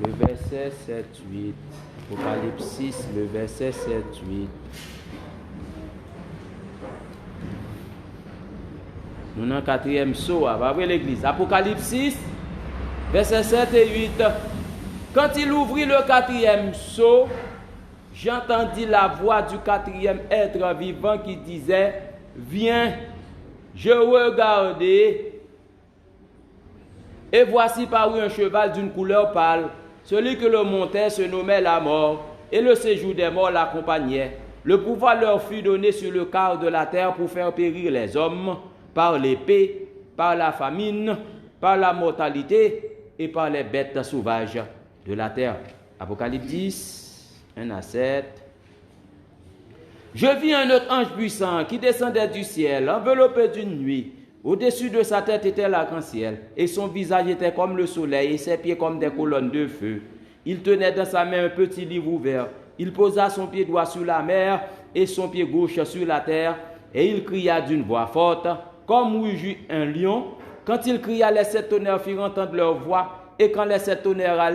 le verset 7-8. Apocalypse 6, le verset 7-8. Nous avons un quatrième saut, après l'église. Apocalypse 6, verset 7 et 8. Quand il ouvrit le quatrième sceau, j'entendis la voix du quatrième être vivant qui disait, viens, je regardai, et voici parut un cheval d'une couleur pâle. Celui que le montait se nommait la mort, et le séjour des morts l'accompagnait. Le pouvoir leur fut donné sur le quart de la terre pour faire périr les hommes par l'épée, par la famine, par la mortalité et par les bêtes sauvages de la terre. Apocalypse 10, 1 à 7. Je vis un autre ange puissant qui descendait du ciel, enveloppé d'une nuit. Au-dessus de sa tête était l'arc-en-ciel, et son visage était comme le soleil, et ses pieds comme des colonnes de feu. Il tenait dans sa main un petit livre ouvert. Il posa son pied droit sur la mer, et son pied gauche sur la terre, et il cria d'une voix forte, comme rugit un lion. Quand il cria, les sept tonnerres firent entendre leur voix, et quand les sept tonnerres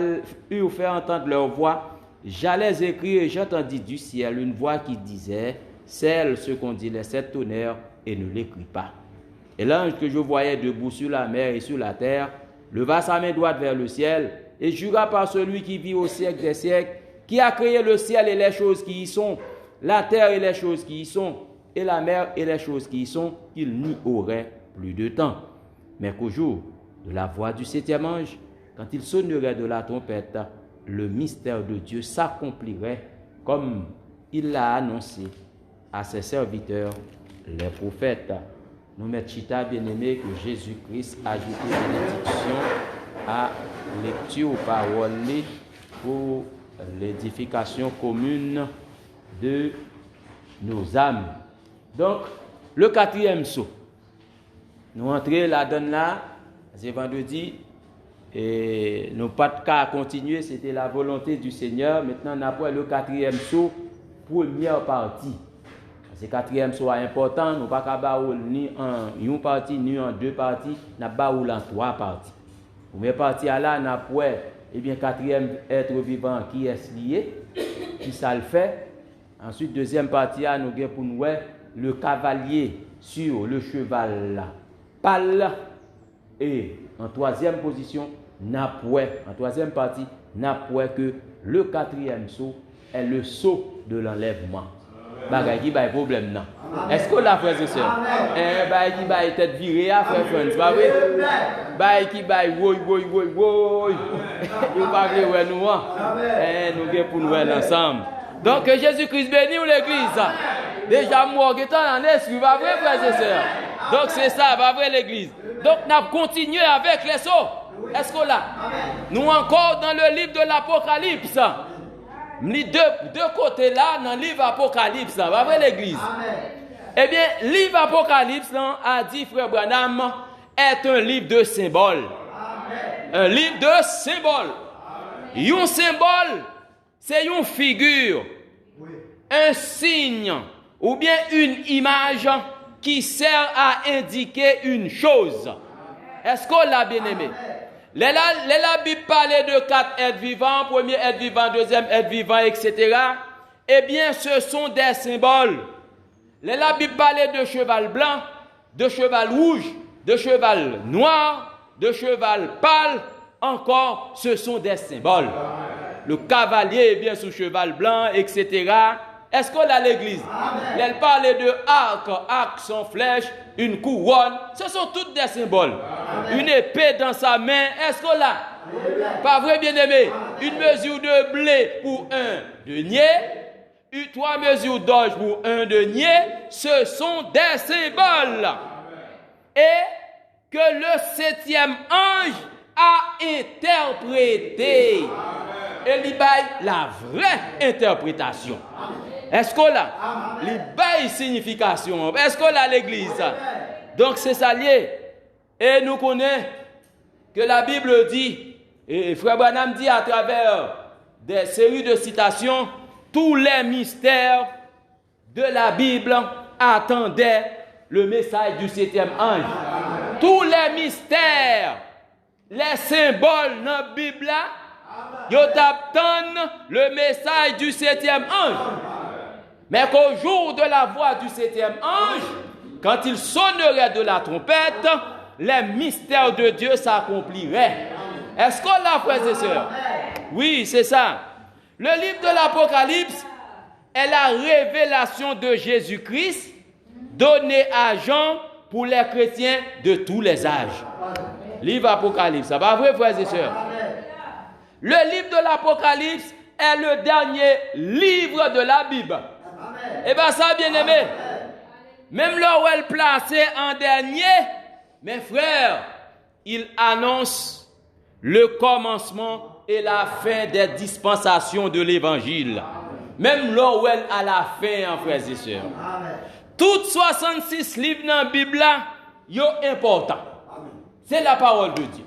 eurent fait entendre leur voix, j'allais écrire, et j'entendis du ciel une voix qui disait, scelle ce qu'ont dit les sept tonnerres, et ne l'écris pas. Et l'ange que je voyais debout sur la mer et sur la terre, leva sa main droite vers le ciel, et jura par celui qui vit au siècle des siècles, qui a créé le ciel et les choses qui y sont, la terre et les choses qui y sont, et la mer et les choses qui y sont, qu'il n'y aurait plus de temps. Mais qu'au jour de la voix du septième ange, quand il sonnerait de la trompette, le mystère de Dieu s'accomplirait comme il l'a annoncé à ses serviteurs, les prophètes. Nous mettons chita bien-aimé que Jésus-Christ a ajouté bénédiction à lecture aux paroles pour l'édification commune de nos âmes. Donc, le quatrième saut. Nous entrons là-dedans là, c'est vendredi, et nous pas de cas à continuer, c'était la volonté du Seigneur. Maintenant, on a le quatrième saut, première partie. Ce quatrième saut est important, nous ne pouvons pas ni en une partie, ni en deux parties, nous avons en trois parties. Première partie, là, nous avons quatrième être vivant qui est lié, qui ça le fait. Ensuite, deuxième partie, nous avons pour nous le cavalier sur le cheval là, pâle. Et en troisième position, en troisième partie, nous avons que le quatrième saut est le saut de l'enlèvement. Bagay qui bail problème non. Est-ce que la frère et sœur bagay qui bail tête virée à frère Franz, pas vrai? Bagay qui bail woy. Yo pas vrai ouais nous nous gè pour nous ensemble. Donc que Jésus-Christ bénisse l'église. Déjà moi qui en esprit, pas vrai frères et sœurs. Donc c'est ça, pas vrai l'église. Donc n'a continué avec les sauts. Est-ce que là nous encore dans le livre de l'Apocalypse. Deux côtés là dans le livre Apocalypse, va vrai l'église. Eh bien, livre Apocalypse là, a dit frère Branham est un livre de symboles. Un livre de symboles. Un symbole, c'est une figure, un signe ou bien une image qui sert à indiquer une chose. Est-ce qu'on l'a bien aimé? La Bible parlait de quatre êtres vivants, premier être vivant, deuxième être vivant, etc. Eh bien, ce sont des symboles. La Bible parlait de cheval blanc, de cheval rouge, de cheval noir, de cheval pâle. Encore, ce sont des symboles. Le cavalier est bien sous cheval blanc, etc. Est-ce qu'on a l'église? Elle parlait de arc sans flèche, une couronne. Ce sont toutes des symboles. Une épée dans sa main. Est-ce qu'on l'a? Pas vrai, bien-aimé? Une mesure de blé pour un denier. 3 mesures d'orge pour un denier. Ce sont des symboles. Et que le septième ange a interprété. Et il baille la vraie interprétation. Est-ce qu'on a les belles significations? Est-ce qu'on a l'église? Donc c'est ça lié. Et nous connaissons que la Bible dit, et Frère Branham dit à travers des séries de citations, tous les mystères de la Bible attendaient le message du septième ange. Tous les mystères, les symboles dans la Bible Ils attendent le message du 7e ange. Mais qu'au jour de la voix du 7e ange, quand il sonnerait de la trompette, les mystères de Dieu s'accompliraient. Est-ce qu'on l'a, frères et sœurs? Oui, c'est ça. Le livre de l'Apocalypse est la révélation de Jésus-Christ donnée à Jean pour les chrétiens de tous les âges. Livre Apocalypse, ça va vrai, frères et sœurs? Le livre de l'Apocalypse est le dernier livre de la Bible. Et bien ça, bien aimé, même là où elle est placée en dernier, mes frères, il annonce le commencement et la fin des dispensations de l'évangile. Même là où elle à la fin, frères et sœurs. Toutes 66 livres dans la Bible, sont importants. C'est la parole de Dieu.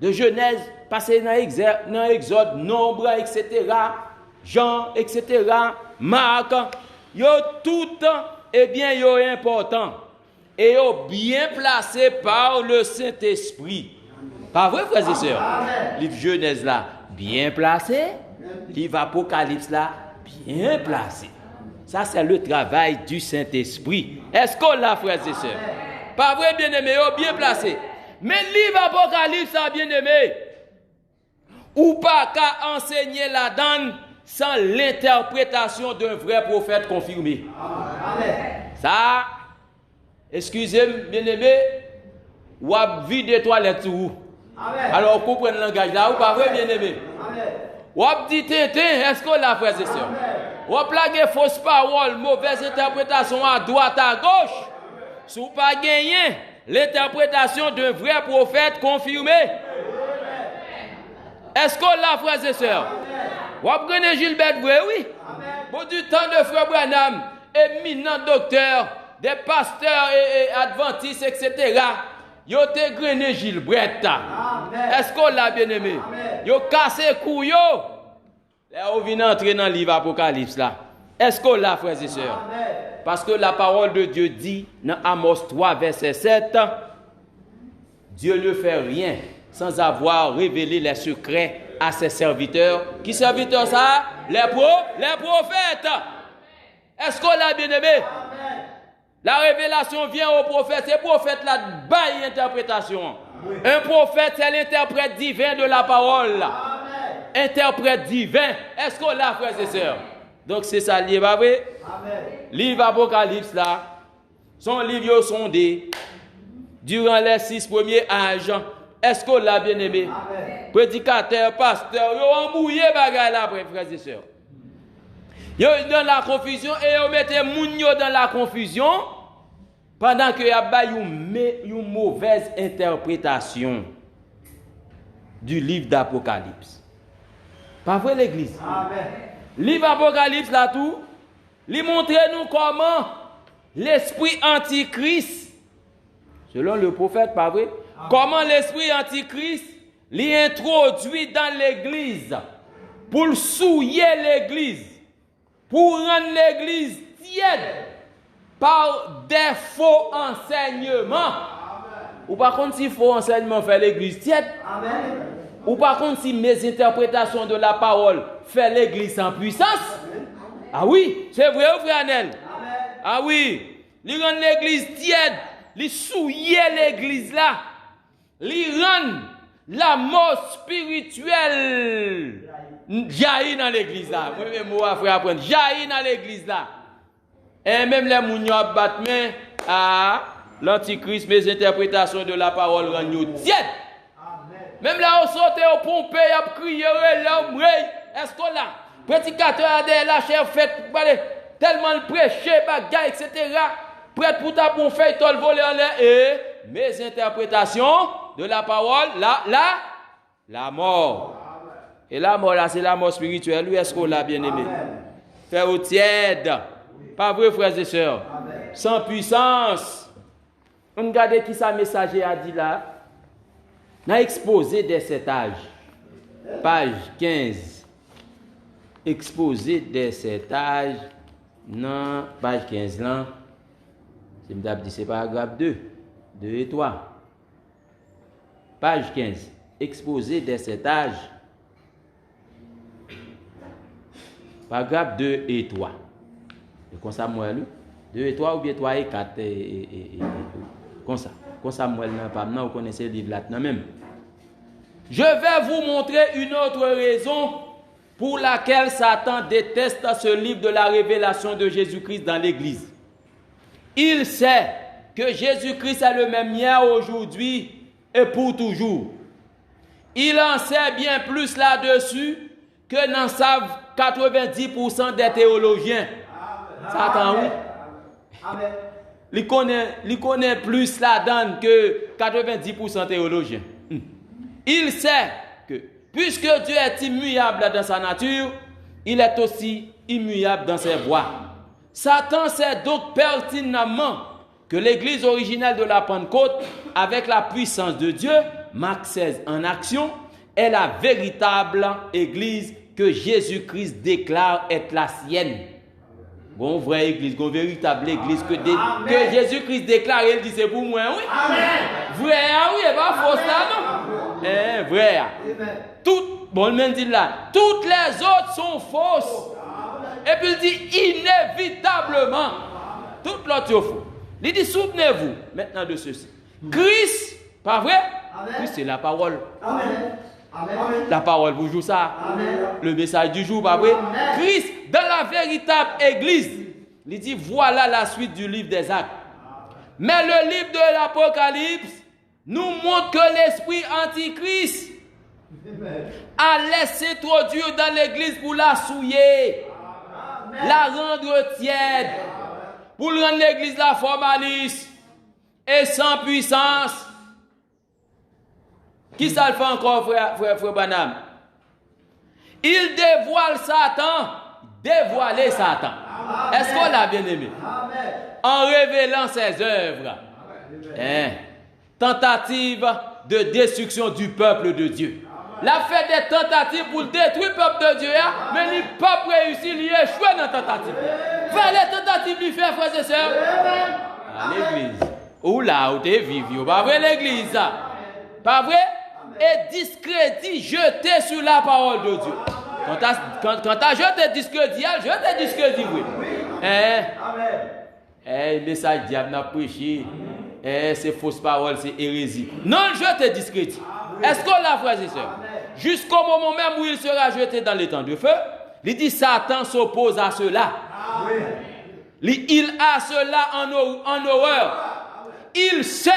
De Genèse, passer dans Exode, Nombre, etc. Jean, etc. Marc, yo tout, eh bien, yo important. Et yo bien placé par le Saint-Esprit. Pas vrai, frères et sœurs? Livre Genèse là, bien placé. Livre Apocalypse là, bien placé. Ça, c'est le travail du Saint-Esprit. Est-ce qu'on l'a, frères et sœurs? Pas vrai, bien-aimé, bien placé. Mais livre Apocalypse, ça, bien-aimé, ou pas qu'à enseigner la donne sans l'interprétation d'un vrai prophète confirmé. Ça, excusez-moi, bien-aimé, ou à vide toilette sur vous. Alors, vous comprenez le langage là, ou pas vrai, bien-aimé? Ou à dit tintin, est-ce qu'on l'a, frères et sœurs? Ou à plaguer fausse parole, mauvaise interprétation à droite, à gauche. Si vous pas gagné l'interprétation d'un vrai prophète confirmé. Est-ce qu'on l'a, frères et sœurs? Ou à prendre Gilbert vrai, oui. Pour du temps de frère Branham, éminent docteur, des pasteurs et adventistes, etc. Yo te grené Gilbert. Est-ce qu'on l'a, bien aimé? Yo cassé couille. Là, on vient entrer dans le livre Apocalypse là. Est-ce qu'on l'a, frères et sœurs? Parce que la parole de Dieu dit dans Amos 3, verset 7, Dieu ne fait rien sans avoir révélé les secrets à ses serviteurs. Qui serviteurs ça? Les prophètes. Est-ce qu'on l'a, bien aimé? La révélation vient au prophète. Ces prophètes là baillent interprétation. Un prophète, c'est l'interprète divin de la parole. Interprète divin. Est-ce qu'on l'a, frères et sœurs? Donc c'est ça le livre, vrai? Livre Apocalypse là, son livre sondé durant les 6 premiers âges. Est-ce qu'on l'a, bien aimé? Prédicateur, pasteur, ils ont embouillé bagaille là, frères et sœurs. Ils sont dans la confusion et ils mettent Mounio dans la confusion pendant qu'il y a une mauvaise interprétation du livre d'Apocalypse. Pas vrai, l'église? Livre Apocalypse là tout, il montre nous comment l'esprit antichrist, selon le prophète, pas vrai? Comment l'esprit antichrist l'introduit dans l'église pour souiller l'église, pour rendre l'église tiède par des faux enseignements. Ou par contre, si faux enseignements fait l'église tiède, ou par contre, si mes interprétations de la parole fait l'église en puissance, ah oui, c'est vrai, frère Anel. Ah oui, il rend l'église tiède, il souille l'église là, il rend la mort spirituelle jaillit dans l'église là. Moi-même, moi, frère, apprendre, jaillit dans l'église là. Et même les mounions battent main à l'antichrist, mes interprétations de la parole rendent tiède. Même là, on saute, on pompe, on crie, on est-ce qu'on l'a? Prédicateur a des lâches fait, tellement le prêcher, bagaille, etc. Prête pour ta bon fait, tout le voler en l'air. Et mes interprétations de la parole, la mort. Et la mort, là, c'est la mort spirituelle. Où est-ce qu'on l'a, bien aimé? Faire au tiède. Pas vrai, frères et sœurs? Sans puissance. On regarde qui sa messager a dit là. Dans l'exposé des 7 âges, page 15. Exposé des 7 âges, non, page 15 là. C'est paragraphe 2 et 3. Page 15. Exposé des 7 âges, Paragraphe 2 et 3. Et comme ça, moi, 2 et 3 ou bien 3 et 4 comme ça. Comme ça, moi, vous connaissez le livre là même. Je vais vous montrer une autre raison pour laquelle Satan déteste ce livre de la révélation de Jésus-Christ dans l'Église. Il sait que Jésus-Christ est le même hier, aujourd'hui et pour toujours. Il en sait bien plus là-dessus que n'en savent 90% des théologiens. Satan, oui. Amen. Il connaît plus là-dedans que 90% théologiens. Il sait que, puisque Dieu est immuable dans sa nature, il est aussi immuable dans ses voies. Satan sait donc pertinemment que l'Église originelle de la Pentecôte, avec la puissance de Dieu, Marc 16 en action, est la véritable Église que Jésus-Christ déclare être la sienne. Une vraie Église, une véritable Église que Jésus-Christ déclare, il dit c'est pour moi, oui. Amen. Vrai, oui, et pas fausse là, non. Vrai. Bon, le même dit là, toutes les autres sont fausses. Et puis il dit inévitablement, toutes l'autre sont fausses. Il dit souvenez-vous maintenant de ceci. Christ, pas vrai? Amen. Christ c'est la parole. Amen. Amen. La parole vous joue ça. Amen. Le message du jour, pas vrai? Amen. Christ, dans la véritable Église, il dit voilà la suite du livre des Actes. Mais le livre de l'Apocalypse nous montre que l'esprit antichrist allait s'introduire dans l'Église pour la souiller, la rendre tiède, pour rendre l'Église la formaliste et sans puissance. Qui ça le fait encore, frère Branham? Il dévoile Satan, dévoiler Satan. Est-ce qu'on l'a bien aimé? Amen. En révélant ses œuvres. Tentative de destruction du peuple de Dieu. La fait des tentatives pour détruire le peuple de Dieu, mais il n'a pas réussi, il a échoué dans la tentative. Faire les tentatives, il fait, frères et sœurs. À l'église. Ou là, où tu es vivre, pas vrai l'église, ça. Pas vrai? Et discrédit jeté sur la parole de Dieu. Quand tu as jeté discrédit, je te discrédit, oui. Le message diable n'a prêché. C'est fausse parole, c'est hérésie. Non, je te discrédit. Est-ce qu'on l'a, frères et sœurs? Jusqu'au moment même où il sera jeté dans les temps de feu, il dit Satan s'oppose à cela. Il a cela en horreur. Il sait,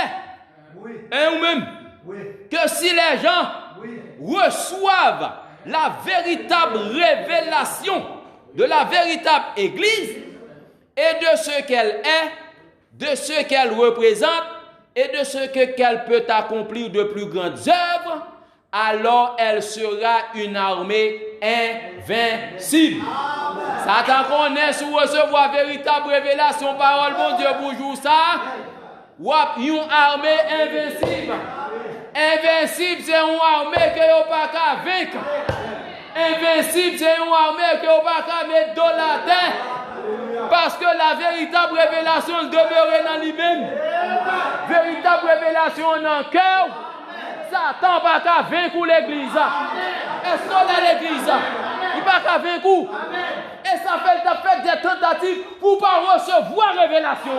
ou même, que si les gens reçoivent la véritable révélation de la véritable Église et de ce qu'elle est, de ce qu'elle représente et de ce qu'elle peut accomplir de plus grandes œuvres, alors elle sera une armée invincible. Satan connaît sous recevoir véritable révélation, parole, bon Dieu, bonjour ça. Wap une armée invincible. Invincible, c'est une armée que vous pas qu'à vaincre. Invincible, c'est une armée que vous pas qu'à mettre dans la terre. Parce que la véritable révélation demeure dans lui-même. Véritable révélation dans le cœur. Satan pas qu'à vaincre l'église. Est-ce qu'on a l'église? Il pas qu'à vaincre. Et ça fait des tentatives pour ne pas recevoir révélation.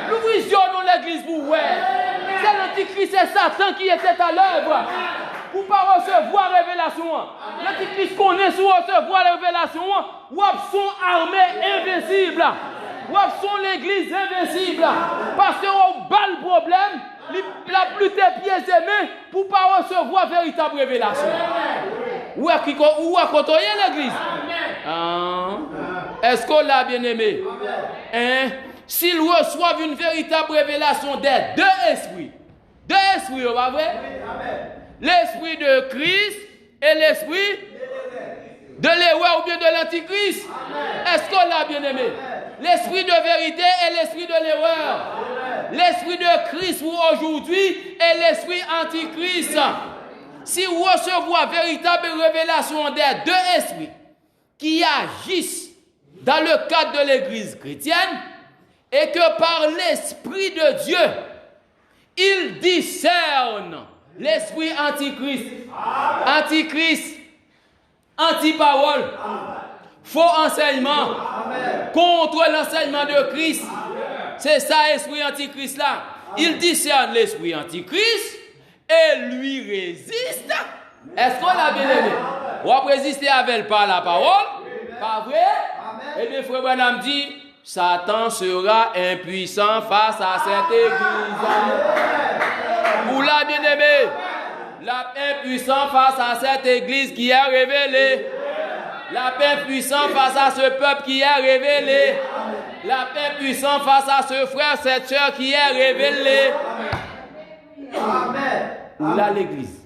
Nous visionnons l'église pour voir. C'est l'antichrist, c'est Satan qui était à l'œuvre. Pour ne pas recevoir révélation. L'antichrist connaît sur recevoir révélation. Ou son armée invincible. Ou son l'église invincible. Parce qu'on bat le problème. La plus tes pieds et mains pour ne pas recevoir véritable révélation. Où a côtoyé l'église? Est-ce qu'on l'a bien aimé? S'ils reçoivent une véritable révélation des deux esprits, pas vrai? L'esprit de Christ et l'esprit de l'erreur ou bien de l'antichrist. Est-ce qu'on l'a bien aimé? L'esprit de vérité et l'esprit de l'erreur. L'esprit de Christ pour aujourd'hui et l'esprit antichrist. Si vous recevez véritable révélation des deux esprits qui agissent dans le cadre de l'église chrétienne et que par l'esprit de Dieu, ils discernent l'esprit antichrist, antiparole, faux enseignement contre l'enseignement de Christ. C'est ça l'esprit antichrist là. Il discerne l'esprit antichrist et lui résiste. Est-ce qu'on l'a bien aimé? On va résister avec par la parole? Pas vrai? Et bien frère Branham dit, Satan sera impuissant face à cette église. Vous l'a bien aimé? La impuissant face à cette église qui est révélée. La paix puissante face à ce peuple qui est révélé. La paix puissante face à ce frère, cette soeur qui est révélé. Amen. Là, l'église.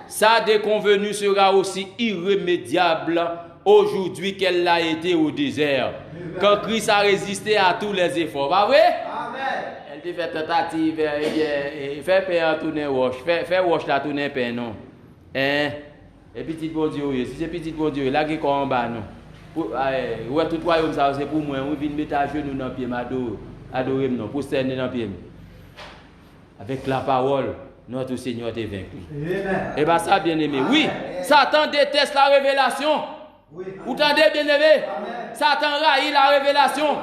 Sa déconvenue sera aussi irrémédiable aujourd'hui qu'elle l'a été au désert. Quand Christ a résisté à tous les efforts. Pas vrai? Elle dit fait tentative, fait paix en tourner roche. Fait roche la tourner paix, non? Hein? Et petit bon Dieu, si c'est petit bon Dieu, là qui est en bas, non. Ouais, tout royaume, ça c'est pour moi. On vient mettre à genoux dans le pied, adorer, non, pour cerner dans le pied. Avec la parole, notre Seigneur est vaincu. Et bien, ça, bien aimé. Oui, Satan déteste la révélation. Vous entendez, bien aimé? Satan raille la révélation.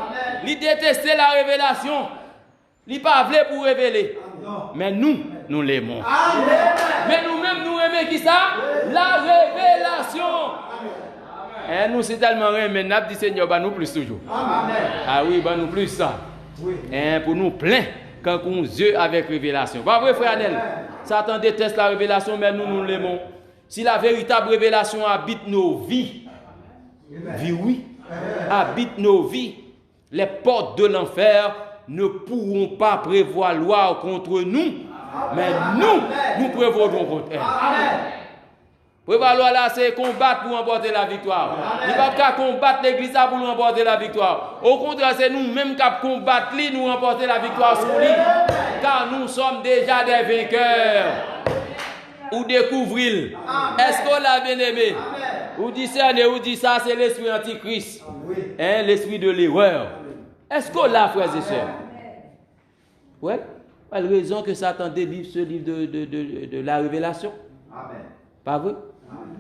Il déteste la révélation. Il n'est pas voulu pour révéler. Mais nous l'aimons. Mais nous-mêmes, nous aimons qui ça? La révélation. Et nous, c'est tellement aimé. Nous dit Seigneur, bah, nous plus toujours. Ah oui, bah, nous plus ça. Et pour nous plein, quand on yeux avec révélation. Pas vrai, frère Anel? Satan déteste la révélation, mais nous l'aimons. Si la véritable révélation habite nos vies, oui, habite nos vies, les portes de l'enfer ne pourront pas prévaloir contre nous, mais nous prévaudrons contre elles. Prévaloir là, c'est combattre pour remporter la victoire. Il ne va pas combattre l'église pour remporter la victoire. Au contraire, c'est nous-mêmes qui combattre lui, nous remporter la victoire sur lui. Car nous sommes déjà des vainqueurs. Ou découvrir. Est-ce qu'on l'a bien aimé? Ou discernez, ou dit ça, c'est l'esprit antichrist. Hein, l'esprit de l'erreur. Est-ce qu'on l'a, frères et sœurs? Oui. Pas de raison que Satan délivre ce livre de la révélation. Amen. Pas vrai?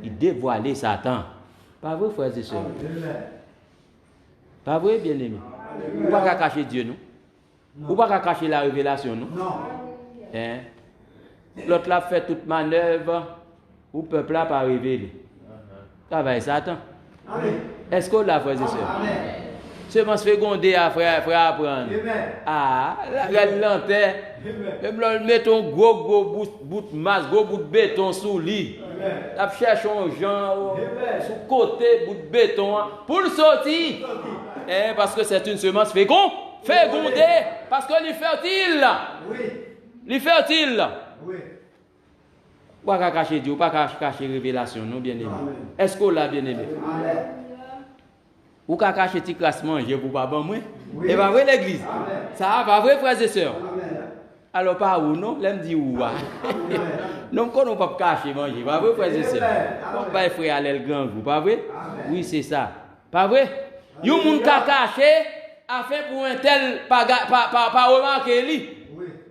Il dévoilait Satan. Pas vrai, frères et sœurs? Pas vrai, bien aimé? Ou pas qu'à cacher Dieu, non? Ou pas qu'à cacher la révélation, non? Non. Hein? L'autre là fait toute manœuvre, ou le peuple là pas révélé. Travail Satan. Est-ce qu'on l'a, frères et sœurs? Seulement se fait gronder à frère apprendre. Ah, la lanterne. Même là, mettons gros bout de masse, gros bout de béton sous lit. La cherche un genre sous côté bout de béton pour le sortir. Parce que c'est une semence féconde. Fécondée. Parce que il est fertile. Il est fertile. Pas qu'à cacher Dieu, pas qu'à cacher révélation, non, bien aimé. Est-ce qu'on l'a bien aimé? Ou qu'à cacher petit classement, je vous pas bon moi. Et pas vrai l'église. Ça va vrai frères et sœurs. Alors pas où non, l'aime dit où. Non qu'on pas cacher manger, pas vrai frères et sœurs. On pas frère aller le grand goût, pas vrai? Oui, c'est ça. Pas vrai? Yon moun ka cacher afin pour un tel pas remarquer lui.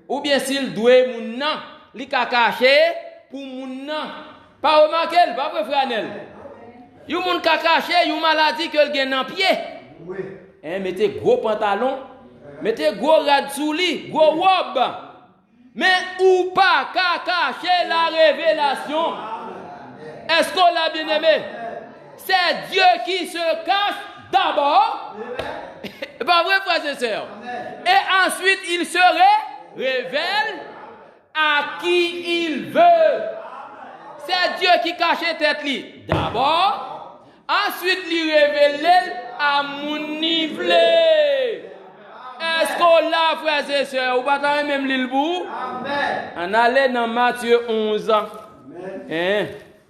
Ou bien s'il doit moun nan, li ka cacher pour moun nan. Pas remarquer, pas vrai frère Anel? Yon moun ka caché, yon maladie que le gen dans pied. Oui. Mettez gros pantalon, mettez gros rad sous lit, gros robe. Mais ou pas ka cacher la révélation. Est-ce qu'on l'a bien aimé? C'est Dieu qui se cache d'abord. Pas vrai, frères et sœurs? Et ensuite, il se révèle à qui il veut. C'est Dieu qui cache tête li d'abord. Ensuite, il révèle à mon niveau. Est-ce qu'on l'a, frères et sœurs? Ou pas même l'île bout? On allait dans Matthieu 11.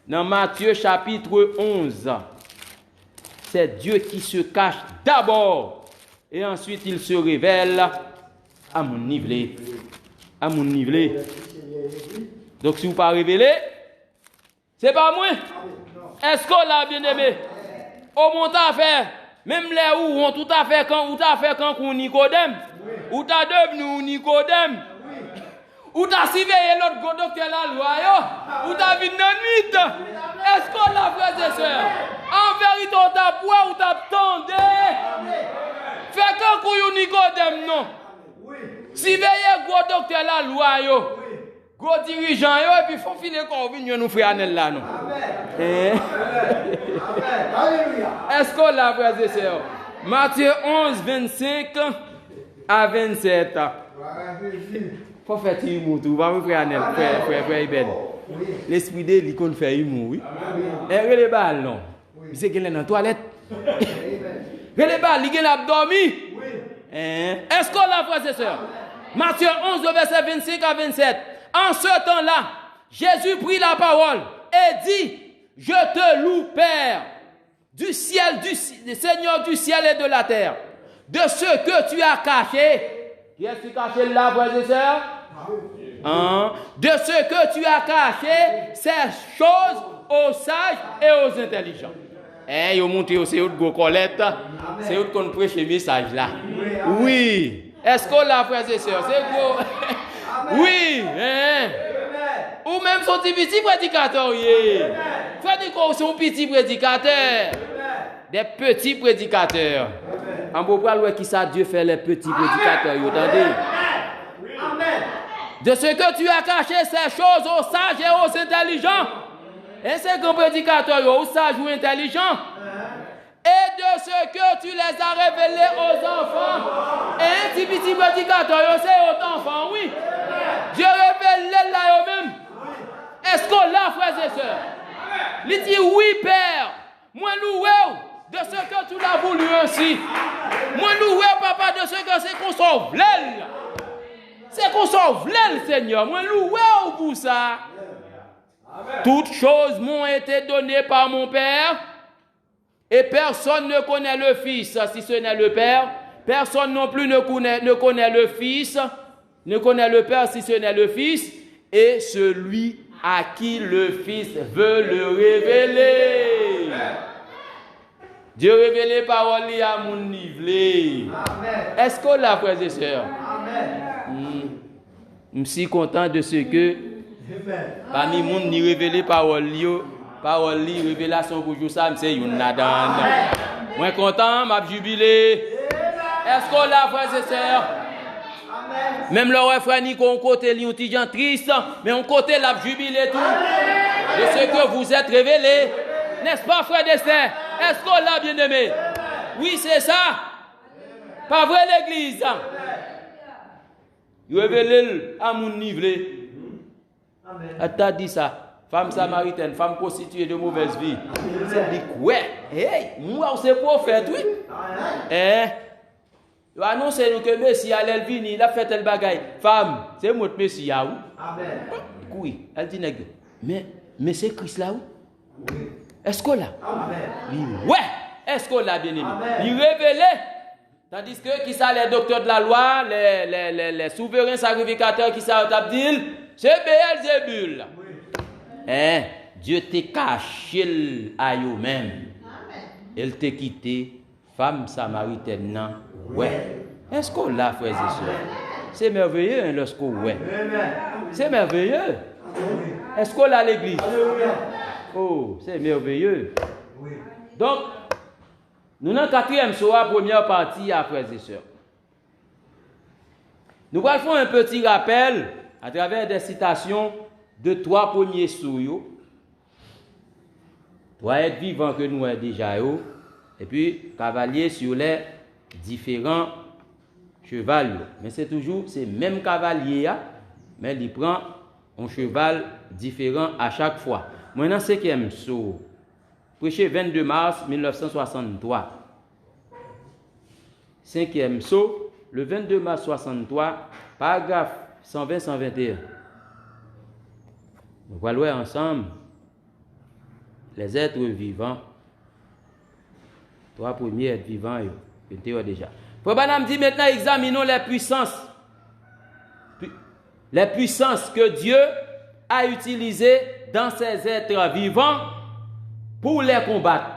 Dans Matthieu chapitre 11. C'est Dieu qui se cache d'abord. Et ensuite, il se révèle à mon niveau. À mon niveau. Donc, si vous ne pas révélé, c'est pas moi. Est-ce qu'on l'a bien aimé? Au mon t'a fait, même les où on tout à fait quand on Nicodème, ou t'as devenu Nicodème, ou t'as surveillé l'autre docteur la loi, ou t'as vu dans nuit. Est-ce qu'on l'a, frères et sœurs? En mérite ou t'as ou t'attendez. Fait que couillou Nicodème non. Si veillez gros docteur la loi yo. Gros dirigeant yo et puis font filer qu'on vient nous frère Anel là non. Est-ce qu'on l'a frères et sœurs? Matthieu 11 25 à 27. Faut faire humour tout, va frère Anel, frère Iben. L'esprit de lui qu'on fait humour, oui. Et les balles non. C'est qu'il est dans la toilette. Les balles, il a dormi. Est-ce qu'on l'a frère et sœurs? Matthieu 11 verset 25 à 27. En ce temps-là, Jésus prit la parole et dit: Je te loue, Père, du ciel, du Seigneur du ciel et de la terre, de ce que tu as caché. Qui est-ce qui a caché là, frères et sœurs? De ce que tu as caché, ces choses aux sages et aux intelligents. Ils ont monté aussi autre go Colette, c'est autre qu'on prêche le message là. Oui. Est-ce qu'on l'a, frères et sœurs? C'est beau. Oui. Ou même son petit prédicateur. Frère Nico, son petit prédicateur. Des petits prédicateurs. En beau voir qui ça Dieu fait les petits prédicateurs. Vous entendez? De ce que tu as caché ces choses aux sages et aux intelligents. Et c'est qu'un prédicateur aux sages ou intelligents. Et de ce que tu les as révélés aux enfants. Et un petit prédicateur, c'est aux enfants, oui. Je révèle là eux-mêmes. Est-ce qu'on l'a, frères et sœurs? Il dit oui, Père. Moi, loué de ce que tu l'as voulu ainsi. Moi, loué, papa, de ce que c'est qu'on sauve l'aile. C'est qu'on sauve l'aile, Seigneur. Moi, loué pour ça. Toutes choses m'ont été données par mon Père. Et personne ne connaît le Fils si ce n'est le Père. Personne non plus ne connaît le Fils, ne connaît le Père si ce n'est le Fils. Et celui à qui le Fils veut le révéler. Dieu révélé parole à mon niveau. Est-ce qu'on l'a, frères et sœurs? Je suis content de ce que parmi mon ni révélé parole révélation pour jour ça, c'est une nadan. Moi content, m'a jubilé. Est-ce qu'on l'a, frères et sœurs? Même le frère Nico, on côté li un petit gens triste, mais on côté l'a jubilé tout de ce que vous êtes révélés. N'est-ce pas, frère Destin? Est-ce qu'on l'a bien aimé? Oui, c'est ça. Pas vrai l'église. Révélé à mon niveau. T'as dit ça. Femme samaritaine, femme prostituée de mauvaise vie. C'est dit quoi? Hey, moi c'est prophète, oui. Il a annoncé que Messie allait venir, il a fait tel bagaille. Femme, c'est moi le Messie, oui. Amen. Oui, elle dit nègre. Mais c'est Christ là, oui. Est-ce qu'on l'a? Amen. Ouais, est-ce qu'on l'a bien aimé? Il révélé. Tandis que qui ça les docteurs de la loi, les souverains sacrificateurs qui ça Abdil, c'est Béelzébul. Dieu t'a caché à eux-mêmes. Elle t'a quitté, femme samaritaine. Non. Ouais. Est-ce qu'on l'a, frères et sœurs? C'est merveilleux, hein, lorsqu'on ouais. C'est merveilleux. Est-ce qu'on l'a l'église? Oh, c'est merveilleux. Donc, nous avons quatrième soir, première partie, à frères et sœurs. Nous allons faire un petit rappel à travers des citations de trois premiers sous. Trois êtres vivants que nous avons déjà, et puis cavalier sur les différents chevaux. Mais c'est toujours ces mêmes cavaliers, mais il prend un cheval différent à chaque fois. Maintenant, cinquième saut, prêché 22 mars 1963. Cinquième saut, le 22 mars 63, paragraphe 120-121. Nous allons voir ensemble les êtres vivants. Trois premiers êtres vivants, déjà. Madame dit maintenant, examinons les puissances. Les puissances que Dieu a utilisées dans ces êtres vivants pour les combattre.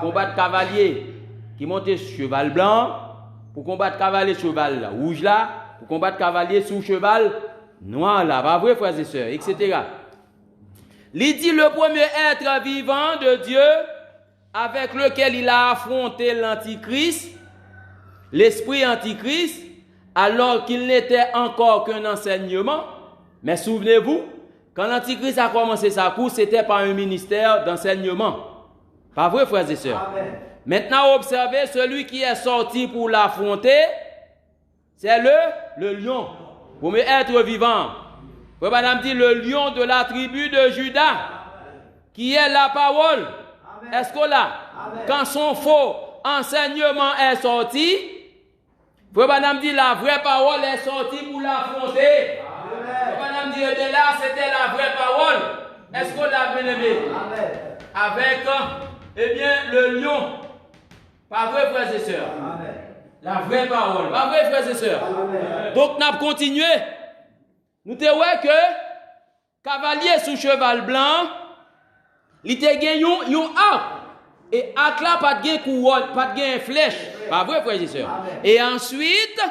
Combattre cavalier qui monte sur cheval blanc, pour combattre cavalier cheval rouge là, pour combattre cavalier sous cheval noir là, pas vrai frères et sœurs, etc. Il dit le premier être vivant de Dieu avec lequel il a affronté l'Antichrist, l'esprit Antichrist, alors qu'il n'était encore qu'un enseignement. Mais souvenez-vous, quand l'Antichrist a commencé sa course, c'était par un ministère d'enseignement. Pas vrai, frères et sœurs? Amen. Maintenant, observez, celui qui est sorti pour l'affronter, c'est le lion. Pour être vivant. Madame dit le lion de la tribu de Juda, qui est la parole. Est-ce que là, quand son faux enseignement est sorti, Madame dit la vraie parole est sortie pour l'affronter. Madame dit là, c'était la vraie parole. Est-ce que là, bien aimé? Avec, eh bien, le lion. Pas vrai, frères et sœurs? La vraie parole. Pas vrai, frères et sœurs? Donc, nous avons continué. Nous avons vu que cavalier sous cheval blanc, il a gagné un arc. Et arc là, pas de couronne, pas de flèche. Pas vrai, frères et sœurs? Et ensuite,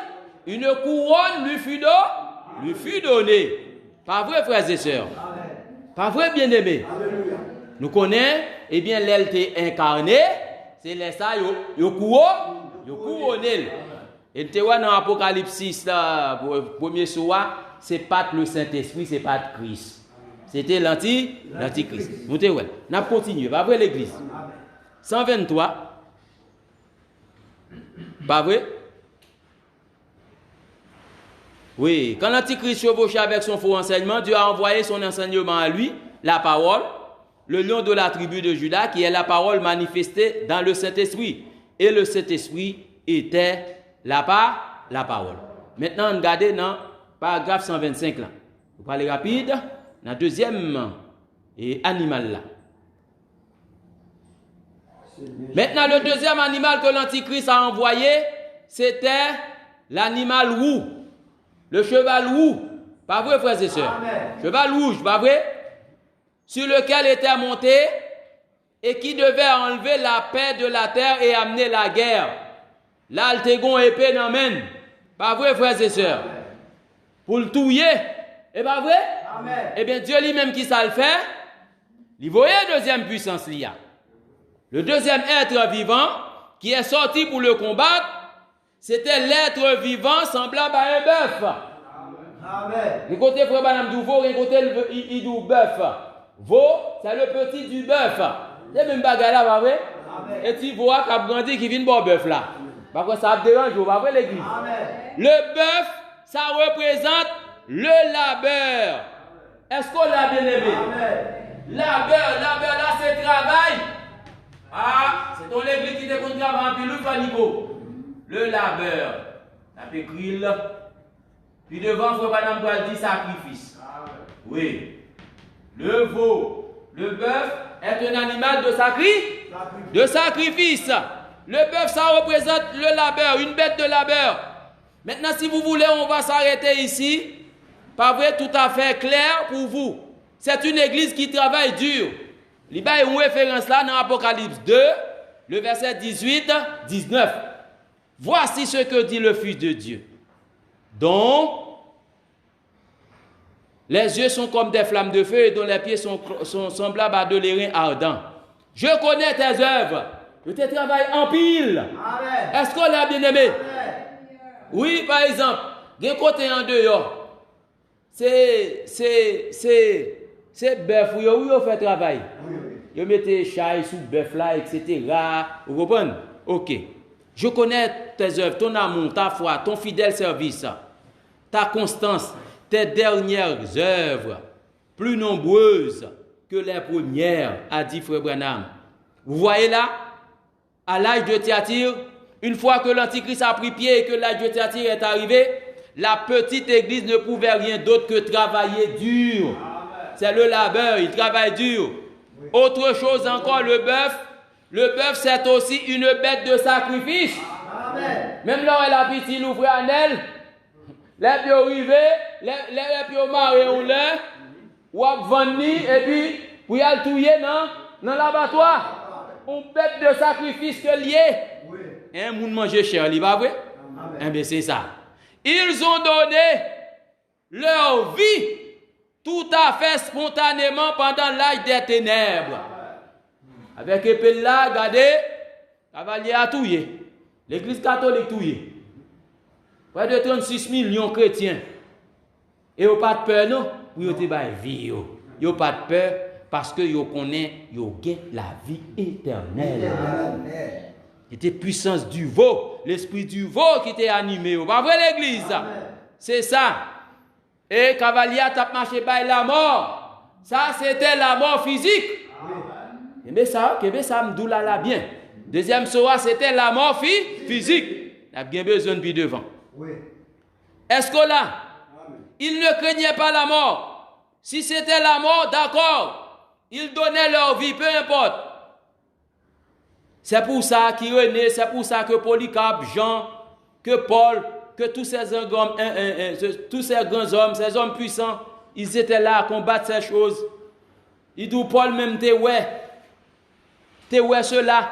une couronne lui fut donnée. Pas vrai, frères et sœurs? Pas vrai, bien-aimés? Nous connaissons, eh bien, l'elle est incarnée, c'est les ça, yo couronné. Et tu vois dans l'Apocalypse 6, là, pour le premier soir, c'est pas le Saint-Esprit, c'est pas Christ. C'était l'Antichrist. Nous avons continué. Pas vrai, l'église? 123. Pas vrai? Oui, quand l'Antichrist chevauchait avec son faux enseignement, Dieu a envoyé son enseignement à lui, la parole, le lion de la tribu de Juda, qui est la parole manifestée dans le Saint-Esprit. Et le Saint-Esprit était la parole. Maintenant, regardez dans paragraphe 125 là. Vous parlez rapide. Dans le deuxième animal là. Maintenant, le deuxième animal que l'Antichrist a envoyé, c'était l'animal roux. Le cheval roux. Pas vrai, frères et sœurs? Cheval rouge, pas vrai? Sur lequel était monté et qui devait enlever la paix de la terre et amener la guerre. L'altégon épée n'emmène. Pas vrai, frères et sœurs? Pour le touiller. Et pas vrai? Amen. Eh bien, Dieu lui-même qui ça le fait, il voyait la deuxième puissance l'IA. Le deuxième être vivant qui est sorti pour le combattre, c'était l'être vivant semblable à un bœuf. Amen. Du côté frère Madame Douveau, du côté il dit bœuf. Veau, c'est le petit du bœuf. C'est même bagarre là, pas vrai? Et tu vois qu'il a grandi qui vient de boire bœuf là. Parce que ça dérange, pas vrai l'église? Le bœuf, ça représente le labeur. Est-ce qu'on l'a bien aimé? Labeur là, c'est travail. Ah, c'est ton l'église qui te compte travail en pilou, Nico. Le labeur, la pécrille. Puis devant, frère Madame doit dire sacrifice. Oui. Le veau, le bœuf est un animal de sacrifice. Le bœuf, ça représente le labeur, une bête de labeur. Maintenant, si vous voulez, on va s'arrêter ici. Pas vrai, tout à fait clair pour vous. C'est une église qui travaille dur. Il y a une référence là dans Apocalypse 2, le verset 18-19. Voici ce que dit le Fils de Dieu. Donc, les yeux sont comme des flammes de feu et dont les pieds sont semblables à de l'airain ardent. Je connais tes œuvres. Je te travaille en pile. Amen. Est-ce qu'on l'a bien aimé? Amen. Oui, par exemple, d'un côté en dehors, c'est bœuf où vous fait travail. Vous mettez chai sous bœuf là, etc. Vous comprenez? Ok. Je connais tes œuvres, ton amour, ta foi, ton fidèle service, ta constance, tes dernières œuvres, plus nombreuses que les premières, a dit Frère Branham. Vous voyez là, à l'âge de Thyatire, une fois que l'Antichrist a pris pied et que l'âge de Thyatire est arrivé, la petite église ne pouvait rien d'autre que travailler dur. C'est le labeur, il travaille dur. Autre chose encore, le bœuf c'est aussi une bête de sacrifice. Amen. Même là, elle a pitié, il ouvre un aile, les pieds arrivés, les pieds marrés ou l'air, ou à vendre, et puis, pour y aller touiller dans l'abattoir. Une bête de sacrifice que lié. Un monde mange cher, il va vrai? Eh bien, c'est ça. Ils ont donné leur vie tout à fait spontanément pendant l'âge des ténèbres. Avec épée là, regardez, cavalier a touillé. L'église catholique touillé. Près de 36 millions de chrétiens. Et vous pas de peur, non? Pour vous avez vie. Vous pas de peur parce que vous connaissez, vous avez la vie éternelle. C'était puissance du veau, l'esprit du veau qui était animé. Vous pas vrai l'église? C'est ça. Et cavalier a marché par la mort. Ça, c'était la mort physique. Mais ça me doule là bien. Deuxième soir, c'était la mort physique. Il a bien besoin de vie devant. Oui. Est-ce que là, ils ne craignaient pas la mort? Si c'était la mort, d'accord. Ils donnaient leur vie, peu importe. C'est pour ça qu'il René, c'est pour ça que Polycarpe, Jean, que Paul, que tous ces grands hommes, ces hommes puissants, ils étaient là à combattre ces choses. Il dit Paul même, t'es ouais cela.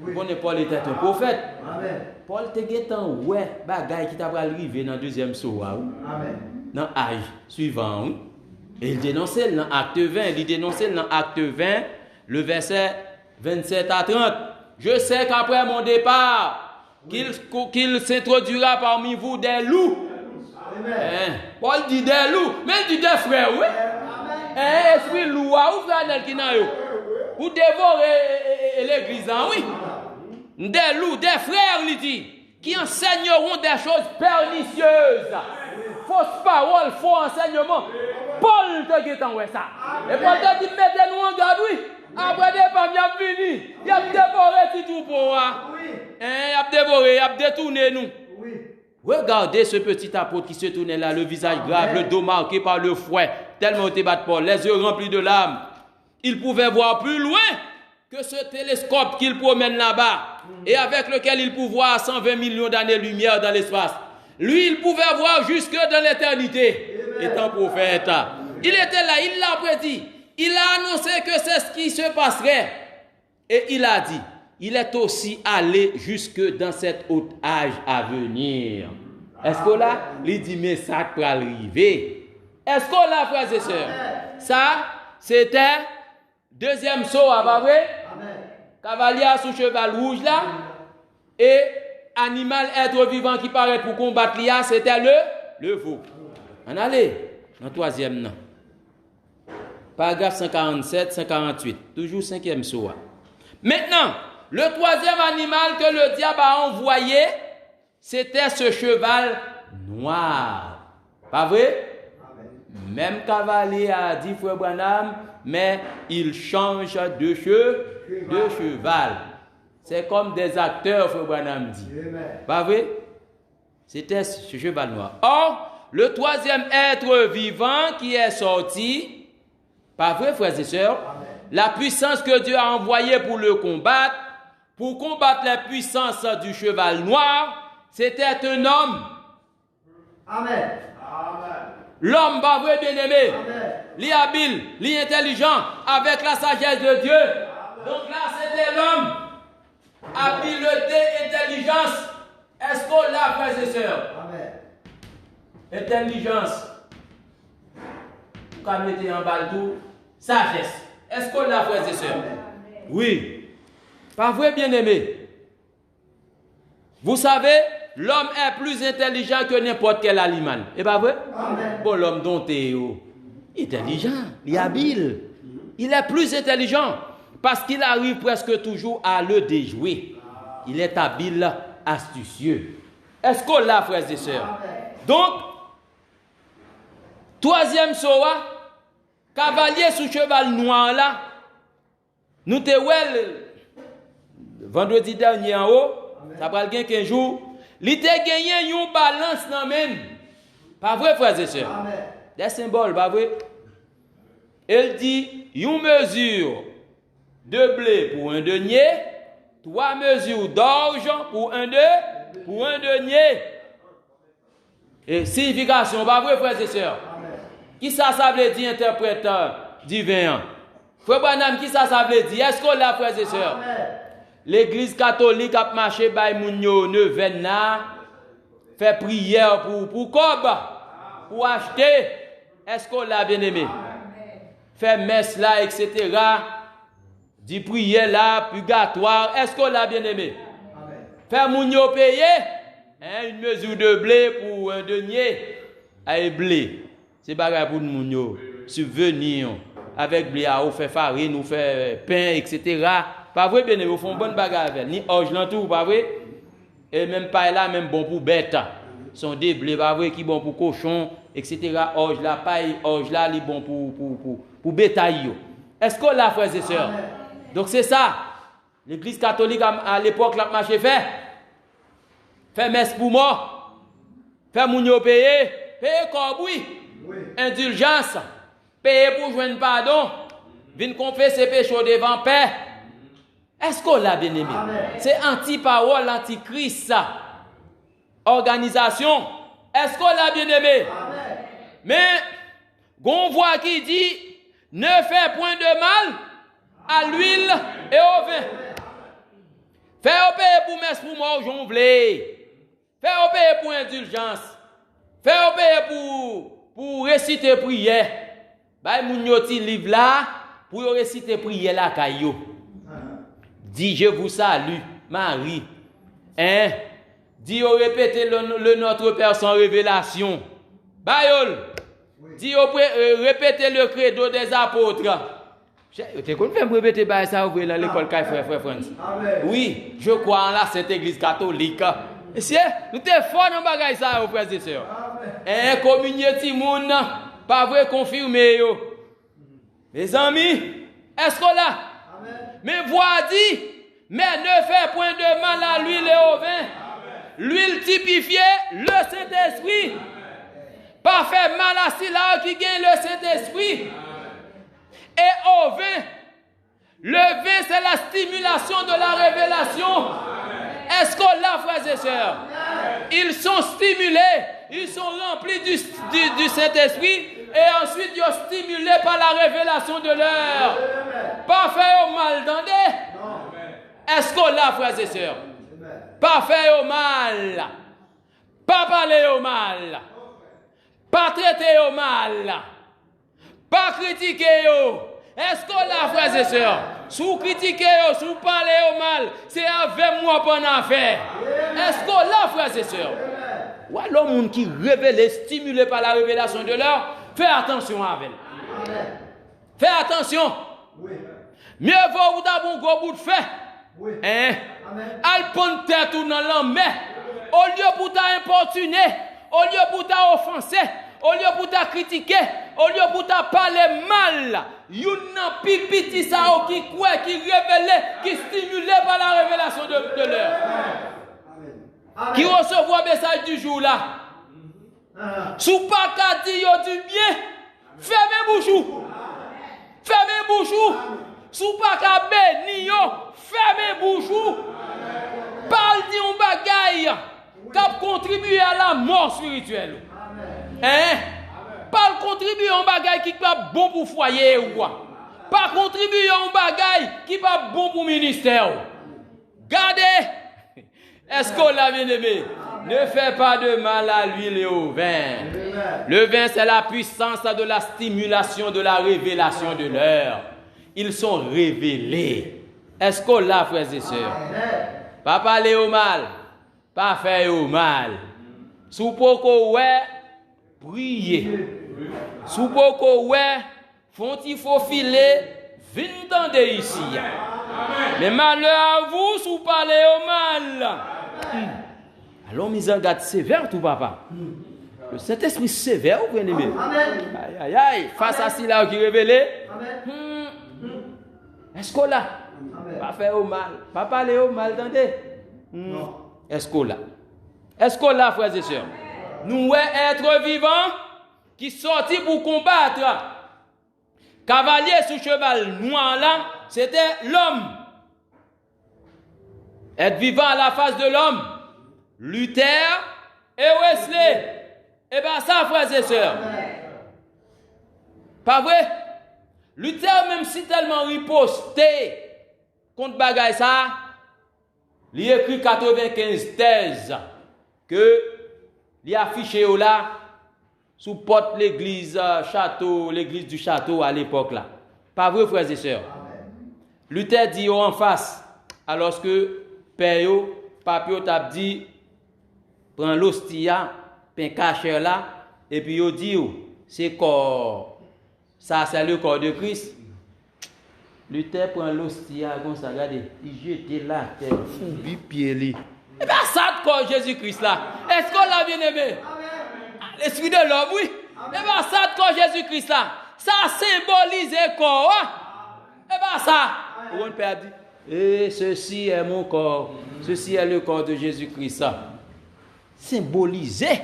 Oui. Bon, Paul était un prophète. Amen. Paul était un ouais bagaille qui t'a arrivé dans le deuxième saut. Amen. Dans l'âge suivant. Oui. Et il dénonçait dans Acte 20. Il dénonçait dans Acte 20, le verset 27 à 30. Je sais qu'après mon départ, qu'il s'introduira parmi vous des loups. Paul dit des loups, mais il dit des frères, oui. Esprit loup, ou frère qui n'a eu. Pour dévorer l'église, oui. Des loups, des frères, il dit, qui enseigneront des choses pernicieuses. Fausses paroles, faux enseignements. Paul te dit en ça. Et Paul te dit, mettez-nous en garde, oui. Après des femmes, il a fini. Il a dévoré tout pour moi. Il a dévoré, il a détourné nous. Regardez ce petit apôtre qui se tournait là, le visage grave, le dos marqué par le fouet, tellement était battu Paul, les yeux remplis de larmes. Il pouvait voir plus loin que ce télescope qu'il promène là-bas et avec lequel il pouvait voir 120 millions d'années-lumière dans l'espace. Lui, il pouvait voir jusque dans l'éternité, étant prophète. Il était là, il l'a prédit. Il a annoncé que c'est ce qui se passerait. Et il a dit, il est aussi allé jusque dans cet autre âge à venir. Est-ce que là, il dit, mais ça peut arriver. Est-ce que là, frères et sœurs, ça, c'était deuxième saut, pas vrai? Cavalier sous cheval rouge là, et animal, être vivant qui paraît pour combattre l'IA, c'était le veau. On allait dans le troisième nom. Paragraphe 147, 148, toujours cinquième saut. Maintenant, le troisième animal que le diable a envoyé, c'était ce cheval noir. Pas vrai? Même cavalier a dit, frère Branham, mais il change de cheval. C'est comme des acteurs, frère Branham dit. Pas vrai? C'était ce cheval noir. Or, le troisième être vivant qui est sorti, pas vrai, frères et sœurs, la puissance que Dieu a envoyée pour le combattre, pour combattre la puissance du cheval noir, c'était un homme. Amen. L'homme, pas vrai, bien-aimé, l'habile, l'intelligent, avec la sagesse de Dieu. Donc là, c'était l'homme. Habileté, intelligence. Est-ce qu'on l'a, frères et sœurs? Intelligence. Vous mettez en bas tout. Sagesse. Est-ce qu'on l'a, frères et sœurs? Oui. Pas vrai, bien-aimé? Vous savez, l'homme est plus intelligent que n'importe quel animal. Et pas vrai? Amen. Bon, l'homme dont Théo, intelligent, il est habile. Il est plus intelligent parce qu'il arrive presque toujours à le déjouer. Il est habile, astucieux. Est-ce qu'on l'a, frères et sœurs? Donc, troisième soa, cavalier sous cheval noir là, nous te vendredi dernier en haut, ça va gagner 15 jours, il te gagné une balance dans même. Pas vrai, frères et sœurs? Des symboles, pas vrai? Elle dit, une mesure de blé pour un denier, 3 mesures d'orge pour un denier. Et signification, pas vrai, frères et sœurs? Qui ça veut dire, interpréteur divin? Frère Branham, qui ça veut dire? Est-ce qu'on l'a, frères et sœurs? L'église catholique a marché by Mounio Nevena, fait prière pour Cob, pour acheter. Est-ce qu'on l'a, bien aimé? Fait messe là, etc. dit prière là, purgatoire. Est-ce qu'on l'a bien aimé? Faire moun yo payer une mesure de blé pour un denier à blé. C'est bagay pour moun yo subvenir avec blé à ou faire farine ou faire pain etc. Pas vrai bien aimé, font bonne bagay avec ni orge nan tout pas vrai et même pas là même bon pour bête. Sont des blés pas vrai qui bon pour cochon etc. Orge la paille orge là li bon pour bétail yo. Est-ce qu'on l'a frères et sœurs? Donc c'est ça. L'église catholique à l'époque l'a marché fait messe pour moi. Fait moun yo payer corboui. Indulgence. Payer pour joindre pardon. Vin confesser ses péchés devant Père. Est-ce qu'on l'a bien aimé? C'est anti-parole, anti-Christ ça. Organisation. Est-ce qu'on l'a bien aimé? Mais gon voix qui dit ne fais point de mal à l'huile et au vin. Fais payer pour messe pour moi jonvler. Fais payer pour indulgence. Fais payer pour réciter prière. Bay moun yo ti livre là pour réciter prière la kayo. Dis je vous salue Marie. Hein? Dis répétez le Notre Père sans révélation. Bayol. Dis répétez le credo des apôtres. Tu connais faire répéter ça dans l'école frère France. Oui, je crois en la Sainte Église catholique. C'est nous t'es fort dans bagay ça frères et sœurs. Un communion ti moun pas vrai confirmé yo. Mes amis, est-ce qu'on là? Mais voix dit, mais ne fais point de mal à l'huile et au vin. L'huile typifiée le Saint-Esprit. Pas faire mal à celui qui gagne le Saint-Esprit. Et au vin, le vin c'est la stimulation de la révélation. Est-ce qu'on l'a, frères et sœurs? Ils sont stimulés, ils sont remplis du Saint-Esprit et ensuite ils sont stimulés par la révélation de l'heure. Pas faire au mal, d'entendez? Est-ce qu'on l'a, frères et sœurs? Pas faire au mal, pas parler au mal, pas traiter au mal, pas critiquer au. Est-ce qu'on l'a, frères et sœurs? Sous critiquer, sous parler au mal, c'est avec moi qu'on a fait. Est-ce qu'on l'a, frères et sœurs? Ou alors, les gens qui révèlent, stimulés par la révélation de l'heure, fais attention avec elle. Fais attention. Mieux vaut vous d'avoir un gros bout de fait. Hein? Al prendre tête ou dans l'homme, au lieu pour t'importuner, au lieu pour t'offenser, au lieu pour ta critiquer, au lieu pour ta parler mal, yon nan pipiti sa qui croit, qui révèle, qui stimulé par la révélation de l'heure. Qui recevoir le message du jour là. Sous pas qu'à dire du bien, fermez bouchou. Fermez bouchou. Sous pas qu'à bénir, fermez bouchou. Parle d'un bagaille qui contribue à la mort spirituelle. Hein? Pas contribuer à un bagage qui pas bon pour foyer ou quoi. Pas contribuer à un bagage qui pas bon pour ministère. Gardez. Est-ce qu'on l'a bien aimé? Ne fais pas de mal à l'huile et au vin. Le vin, c'est la puissance de la stimulation de la révélation de l'heure. Ils sont révélés. Est-ce qu'on l'a, frères et sœurs? Pas parler au mal. Pas faire au mal. Sous poko ouais, priez. Sous poko ouais, font-il faut filer, vintande ici. Mais malheur à vous, sous parler au mal. Alors, mise en garde sévère, tout papa. Le Saint-Esprit sévère, vous bien aimé. Aïe, aïe, aïe. Face à cela qui révélé. Est-ce qu'on l'a? Pas faire au mal. Pas parler au mal, attendez. Est-ce qu'on l'a? Est-ce qu'on l'a, frères et sœurs? Nous, être vivants qui sortis pour combattre. Cavalier sous cheval noir là, c'était l'homme. Être vivant à la face de l'homme. Luther et Wesley. Et bien ça, frères et sœurs. Pas vrai? Luther, même si tellement riposté contre bagaille ça, il a écrit 95 thèses que il a affiché là sous porte l'église château, l'église du château à l'époque là. Pas vrai, frères et sœurs? Luther dit en face, alors que Père, Papio t'a dit, prends l'hostia, pain caché là, et puis il dit, c'est corps, ça c'est le corps de Christ. Luther prend l'hostia, comme ça, regardez, il jette la tête, foubi pied li. Et bien ça de corps Jésus-Christ là, est-ce qu'on l'a bien aimé? L'esprit de l'homme, oui. Et bien ça de corps Jésus-Christ là, ça symbolise le corps. Et bien ça, on peut dire, et ceci est mon corps, ceci est le corps de Jésus-Christ. Symbolisé,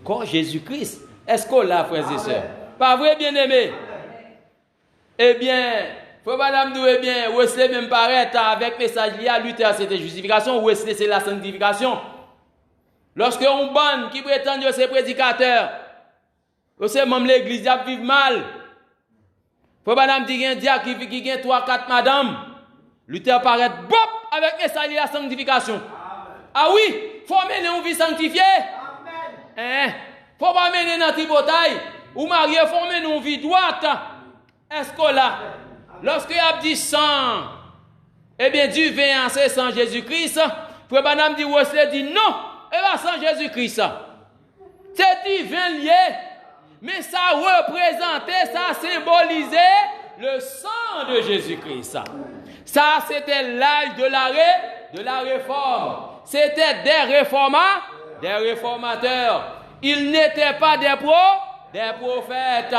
corps Jésus-Christ. Est-ce qu'on l'a, frères et sœurs? Pas vrai, bien-aimé? Eh bien, faut madame nous, eh bien, Wesley même paraît avec message lié à Luther, c'était justification, Wesley c'est la sanctification. Lorsque on banne qui prétend que c'est prédicateur, que c'est même l'église qui vit mal, faut madame dire un diable qui gagne 3-4 madame, Luther paraît bop avec message lié à la sanctification. Ah oui, faut mener une vie sanctifiée. Faut pas mener dans la bataille. Ou marié, faut mener une vie droite. Est-ce que là, lorsque il a dit sang, eh bien, du vin, c'est sans Jésus-Christ. Pour madame dit, Wesley dit non, et bien sans Jésus-Christ. C'est divin lié. Mais ça représentait, ça symbolisait le sang de Jésus-Christ. Ça, c'était l'âge de la réforme. C'était des réformateurs. Ils n'étaient pas des prophètes.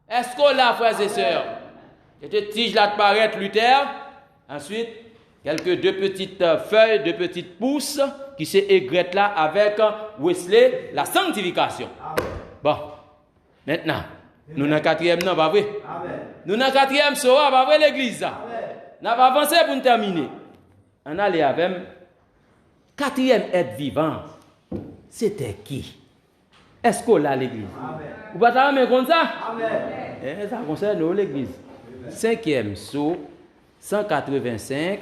Est-ce qu'on l'a, frères et sœurs? Cette tige là de paraître Luther. Ensuite, deux petites feuilles, deux petites pousses qui s'est aigrette là avec Wesley, la sanctification. Bon, maintenant, nous dans le 4e, non, pas vrai? Nous dans le 4e, soir, pas vrai l'église? On va avancer pour nous terminer. On allait avec 4e être vivant. C'était qui? Est-ce qu'on l'a l'église? Vous ne pouvez pas me comme ça? Ça concerne l'église. 5e saut, 185.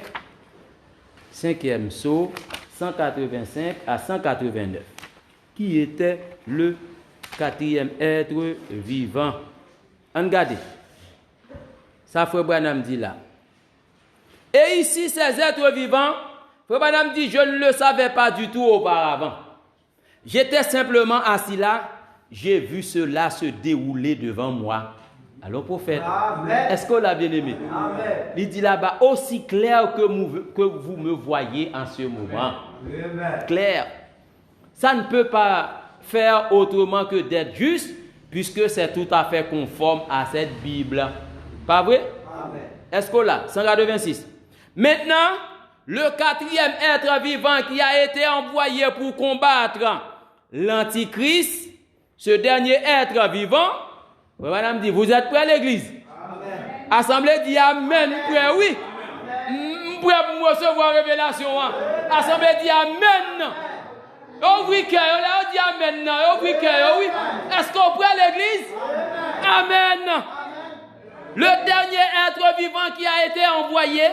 5e saut, 185 à 189. Qui était le 4e être vivant? Regardez. Ça, Frère Branham dit là. Et ici, ces êtres vivants, Frère Branham dit, je ne le savais pas du tout auparavant. J'étais simplement assis là, j'ai vu cela se dérouler devant moi. Alors, prophète, est-ce qu'on l'a bien aimé? Amen. Il dit là-bas, aussi clair que vous me voyez en ce moment. Amen. Clair. Ça ne peut pas faire autrement que d'être juste, puisque c'est tout à fait conforme à cette Bible. Pas vrai? Amen. Est-ce qu'on l'a? 186. Maintenant, le 4e être vivant qui a été envoyé pour combattre l'Antichrist, ce dernier être vivant, madame dit, vous êtes prêts à l'église? Amen. Assemblée dit Amen, prêt, oui. Prêt pour recevoir la révélation. Hein? Assemblée dit Amen. Oh oui, on dit Amen. Oh oui, oui. Est-ce qu'on prend l'église? Amen. Le dernier être vivant qui a été envoyé,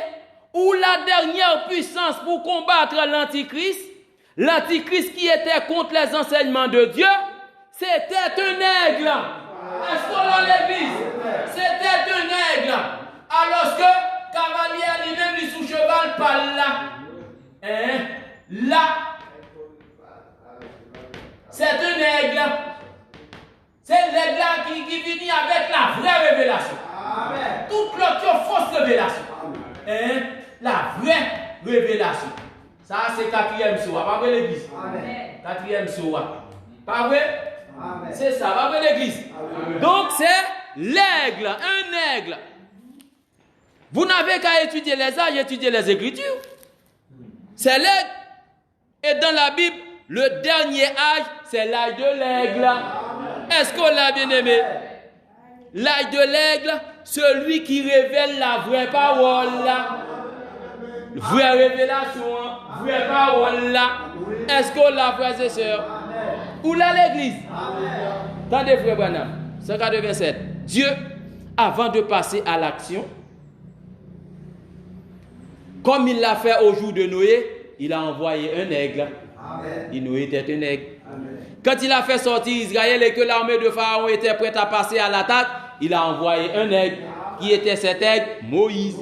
ou la dernière puissance pour combattre l'Antichrist qui était contre les enseignements de Dieu, c'était un aigle. Est-ce qu'on a l'église? C'était un aigle. Alors que cavalier lui-même, lui sous cheval, pas là. Là. C'est un aigle. C'est l'aigle qui vient avec la vraie révélation. Amen. Toute l'autre fausse révélation. La vraie révélation. Ça, c'est 4e soir. Pas vrai l'église? 4e soir. Pas vrai? Amen. C'est ça. Pas vrai l'église? Amen. Donc, c'est l'aigle. Un aigle. Vous n'avez qu'à étudier les âges, étudier les Écritures. C'est l'aigle. Et dans la Bible, le dernier âge, c'est l'âge de l'aigle. Est-ce qu'on l'a bien aimé? L'âge de l'aigle, celui qui révèle la vraie parole. Vraie révélation, vraie parole. Est-ce qu'on l'a, frères et sœurs? Où l'a l'église? Attendez, frère Branham. 187. Dieu, avant de passer à l'action, comme il l'a fait au jour de Noé, il a envoyé un aigle. Et Noé était un aigle. Amen. Quand il a fait sortir Israël et que l'armée de Pharaon était prête à passer à l'attaque, il a envoyé un aigle. Qui était cet aigle? Moïse.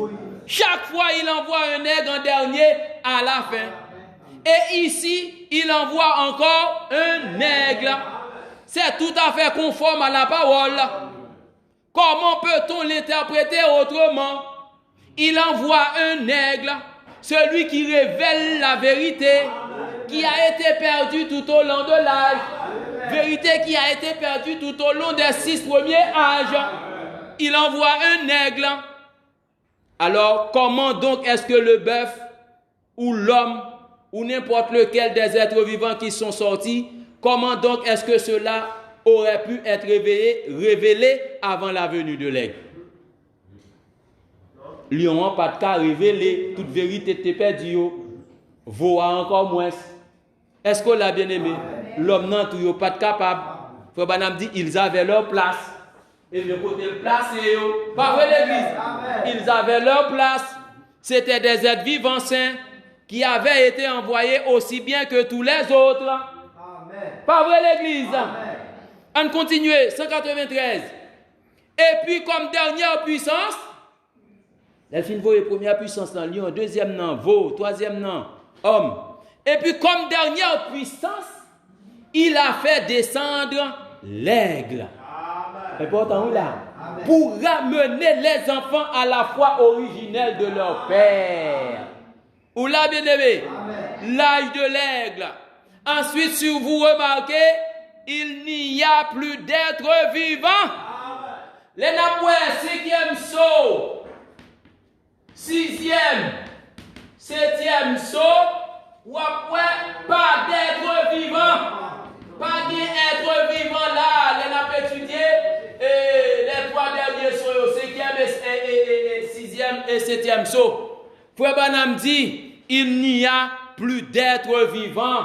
Chaque fois, il envoie un aigle en dernier à la fin. Et ici, il envoie encore un aigle. C'est tout à fait conforme à la parole. Comment peut-on l'interpréter autrement? Il envoie un aigle, celui qui révèle la vérité, qui a été perdue tout au long de l'âge. Vérité qui a été perdue tout au long des 6 premiers âges. Il envoie un aigle. Alors, comment donc est-ce que le bœuf ou l'homme ou n'importe lequel des êtres vivants qui sont sortis, comment donc est-ce que cela aurait pu être révélé avant la venue de l'aigle? Ils n'ont pas de cas révélé, toute vérité était perdue, voix encore moins. Est-ce qu'on l'a bien aimé? L'homme n'a pas de capable. Frère Branham dit, ils avaient leur place. Et le côté placé, pas vrai l'église. Ils avaient leur place. C'était des êtres vivants saints qui avaient été envoyés aussi bien que tous les autres. Amen. Pas vrai l'église. On continue, 193. Et puis comme dernière puissance, Delphine vaut première puissance dans lion, deuxième nom, veau, troisième nom, homme. Et puis comme dernière puissance, il a fait descendre l'aigle. C'est important là. Pour ramener les enfants à la foi originelle de leur père. Ou là, bien aimé, l'âge de l'aigle. Ensuite, si vous remarquez, il n'y a plus d'êtres vivants. Les napoués, 5e saut, 6e, 7e saut, ou après, pas d'êtres vivants. Pas d'être vivant là, les n'a étudié les 3 derniers sauts, 5e, 6e et 7e saut. Frère Branham dit, il n'y a plus d'être vivant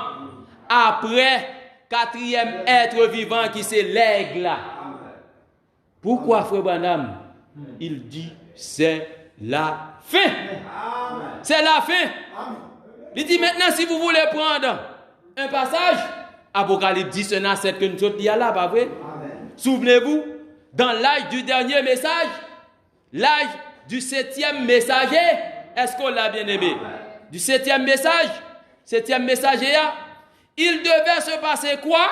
après 4e être vivant qui c'est l'aigle. Pourquoi Frère Branham? Il dit, c'est la fin. C'est la fin. Il dit maintenant, si vous voulez prendre un passage, Apocalypse 10, 7 que nous sommes là, pas vrai? Souvenez-vous, dans l'âge du dernier message, l'âge du 7e messager, est-ce qu'on l'a bien aimé? Du 7e message, 7e messager, il devait se passer quoi?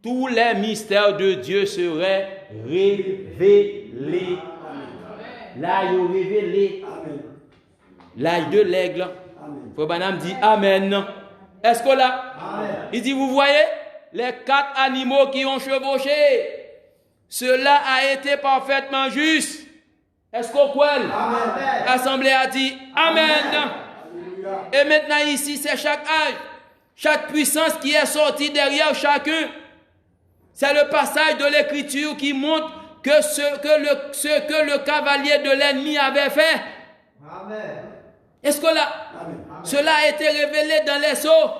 Tous les mystères de Dieu seraient révélés. L'âge révélé. L'âge de l'aigle. Frère Branham dit Amen. Est-ce qu'on l'a? Il dit, vous voyez, les 4 animaux qui ont chevauché, cela a été parfaitement juste. Est-ce qu'on croit? L'Assemblée a dit Amen. Et maintenant ici, c'est chaque âge, chaque puissance qui est sortie derrière chacun. C'est le passage de l'Écriture qui montre que ce que le cavalier de l'ennemi avait fait. Est-ce que là, cela a été révélé dans les sceaux?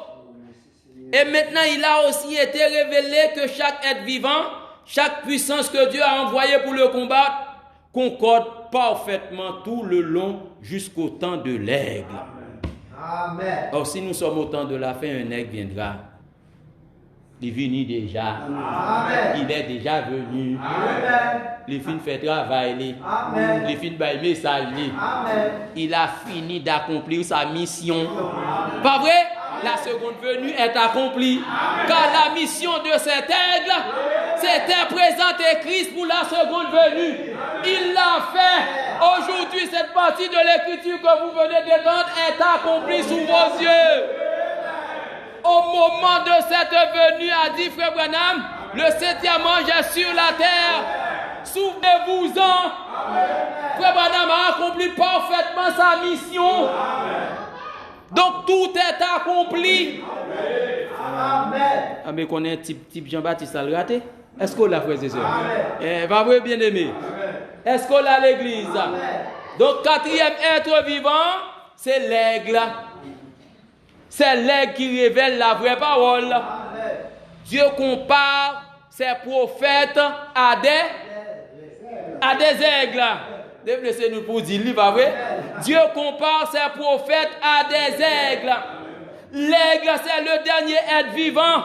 Et maintenant, il a aussi été révélé que chaque être vivant, chaque puissance que Dieu a envoyée pour le combattre, concorde parfaitement tout le long jusqu'au temps de l'aigle. Amen. Or, si nous sommes au temps de la fin, un aigle viendra. Il est venu déjà. Amen. Il est déjà venu. Amen. Les filles fait travail. Amen. Les filles baillent message. Amen. Il a fini d'accomplir sa mission. Amen. Pas vrai? La seconde venue est accomplie. Amen. Car la mission de cet aigle, c'était présenter Christ pour la seconde venue. Amen. Il l'a fait. Aujourd'hui, cette partie de l'écriture que vous venez d'entendre est accomplie sous vos yeux. Au moment de cette venue, a dit Frère Branham, le 7e ange est sur la terre. Souvenez-vous-en. Frère Branham a accompli parfaitement sa mission. Donc tout est accompli. Amen. Ah, mais qu'on est type Jean-Baptiste à le rater? Est-ce qu'on l'a, frère et sœurs? Va vous bien aimé. Est-ce qu'on l'a l'église? Donc 4e être vivant, c'est l'aigle. C'est l'aigle qui révèle la vraie parole. Amen. Dieu compare ses prophètes à des aigles. Laissez-nous pour dire, pas vrai? Dieu compare ses prophètes à des aigles. L'aigle, c'est le dernier être vivant.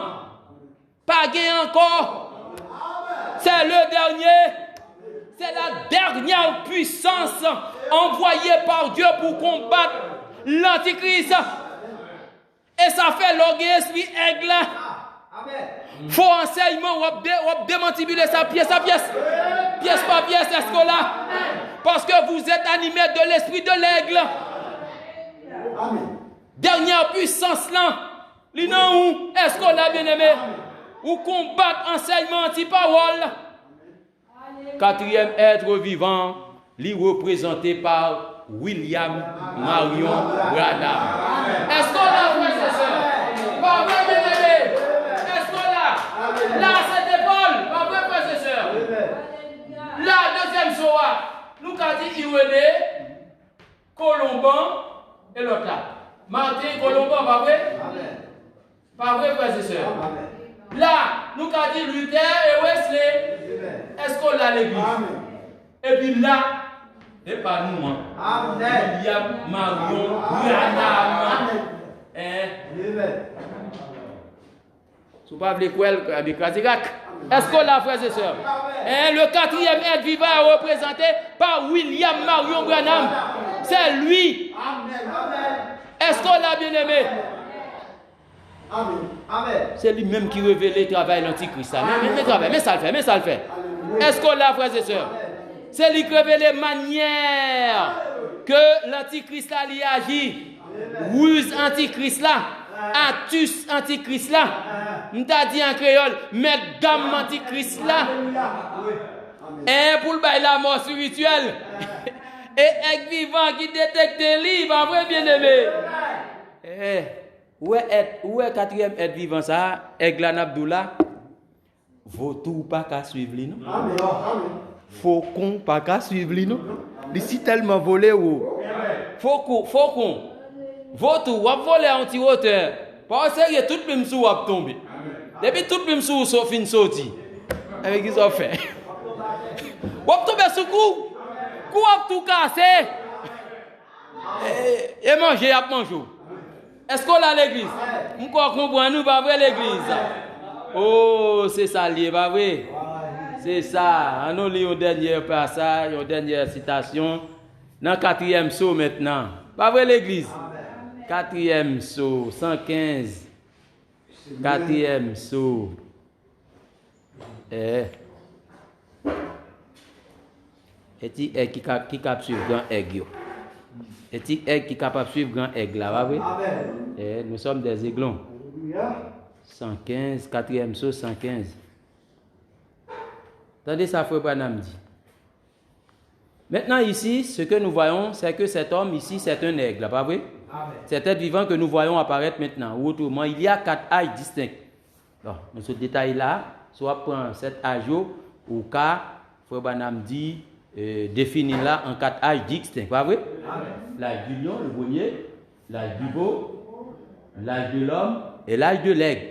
Pas gain encore. C'est le dernier. C'est la dernière puissance envoyée par Dieu pour combattre l'Antichrist. Et ça fait l'esprit aigle. Faux enseignement, on démantibuler sa pièce par pièce, est-ce que là? Parce que vous êtes animé de l'esprit de l'aigle. Dernière puissance là. Est-ce qu'on l'a bien aimé? Ou combattre enseignement anti-parole. Quatrième être vivant, représenté par William Marion Branham. Est-ce qu'on l'a, frères et sœurs? Pas vrai, bien aimé? Est-ce qu'on l'a? Là, c'est Paul. Pas vrai, frères et sœurs? Là, deuxième soir, nous avons dit Irénée, Colomban et l'autre là. Martin, Colomban, pas vrai? Pas vrai, frères et sœurs? Là, nous avons dit Luther et Wesley. Est-ce qu'on l'a l'église? Et puis là, et pas nous, hein. William Marion Branham. Si vous ne parlez pas avec est-ce qu'on l'a, frères et sœurs? Le quatrième être vivant est représenté par William Marion Branham. C'est lui. Est-ce qu'on l'a bien aimé? C'est lui-même qui révèle le travail de l'Antichrist. Mais ça le fait. Est-ce qu'on l'a, frères et sœurs? C'est lui qui révèle les manières que l'Antichrist a agit. Ruse Antichrist là. Atus Antichrist là. On t'a dit en créole, mais gamme Antichrist là. Et pour le bail la mort spirituelle. Et être vivant qui détecte les livres, en vrai bien aimé. Où est quatrième être vivant ça? Eglan Abdullah. Vautour pas qu'à suivre lui, non? Faucon pas qu'à suivre lui, non? Ici tellement volé ou? Faucon. Vautour, ou volé en petit hauteur. Parce que tout le monde sous a tombé. Depuis tout le monde sous fin sorti. Avec qui ça fait? Ou tombé sous coup? Coup a tout cassé. Et manger, à manger. Est-ce qu'on a l'église? Nous comprenons, nous pas vrai l'église. Oh, c'est ça lié, pas vrai? C'est ça. Nous lisons un dernier passage, une dernière citation. Dans le quatrième saut maintenant. Pas vrai l'église? Quatrième saut, 115. Quatrième saut. Et qui capture grand aigle. Et aigle qui est capable de suivre grand aigle là, oui? Nous sommes des aiglons. 115, quatrième saut, 115. Attendez ça, frère Branham dit. Maintenant ici, ce que nous voyons, c'est que cet homme ici, c'est un aigle, pas vrai? C'est être vivant que nous voyons apparaître maintenant. Ou autrement, il y a 4 âges distincts. Bon, dans ce détail-là, soit prend cet âge ou cas, frère Branham dit, définit là en 4 âges distincts, pas vrai? L'âge du lion, le premier, l'âge du veau, l'âge de l'homme et l'âge de l'aigle.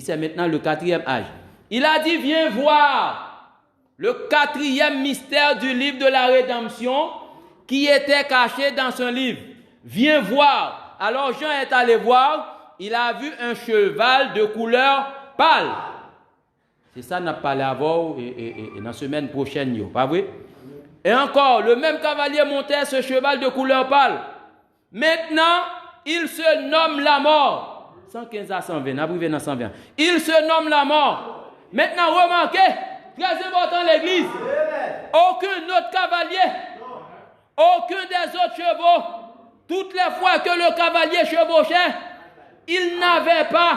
C'est maintenant le 4e âge. Il a dit, viens voir le 4e mystère du livre de la rédemption qui était caché dans ce livre. Viens voir. Alors Jean est allé voir, il a vu un cheval de couleur pâle. C'est ça qu'on a parlé avant et dans la semaine prochaine, pas vrai? Et encore, le même cavalier montait ce cheval de couleur pâle. Maintenant, il se nomme la mort. 115 à 120, après dans 120. Il se nomme la mort. Maintenant, remarquez, très important l'église. Aucun autre cavalier, aucun des autres chevaux, toutes les fois que le cavalier chevauchait, il n'avait pas,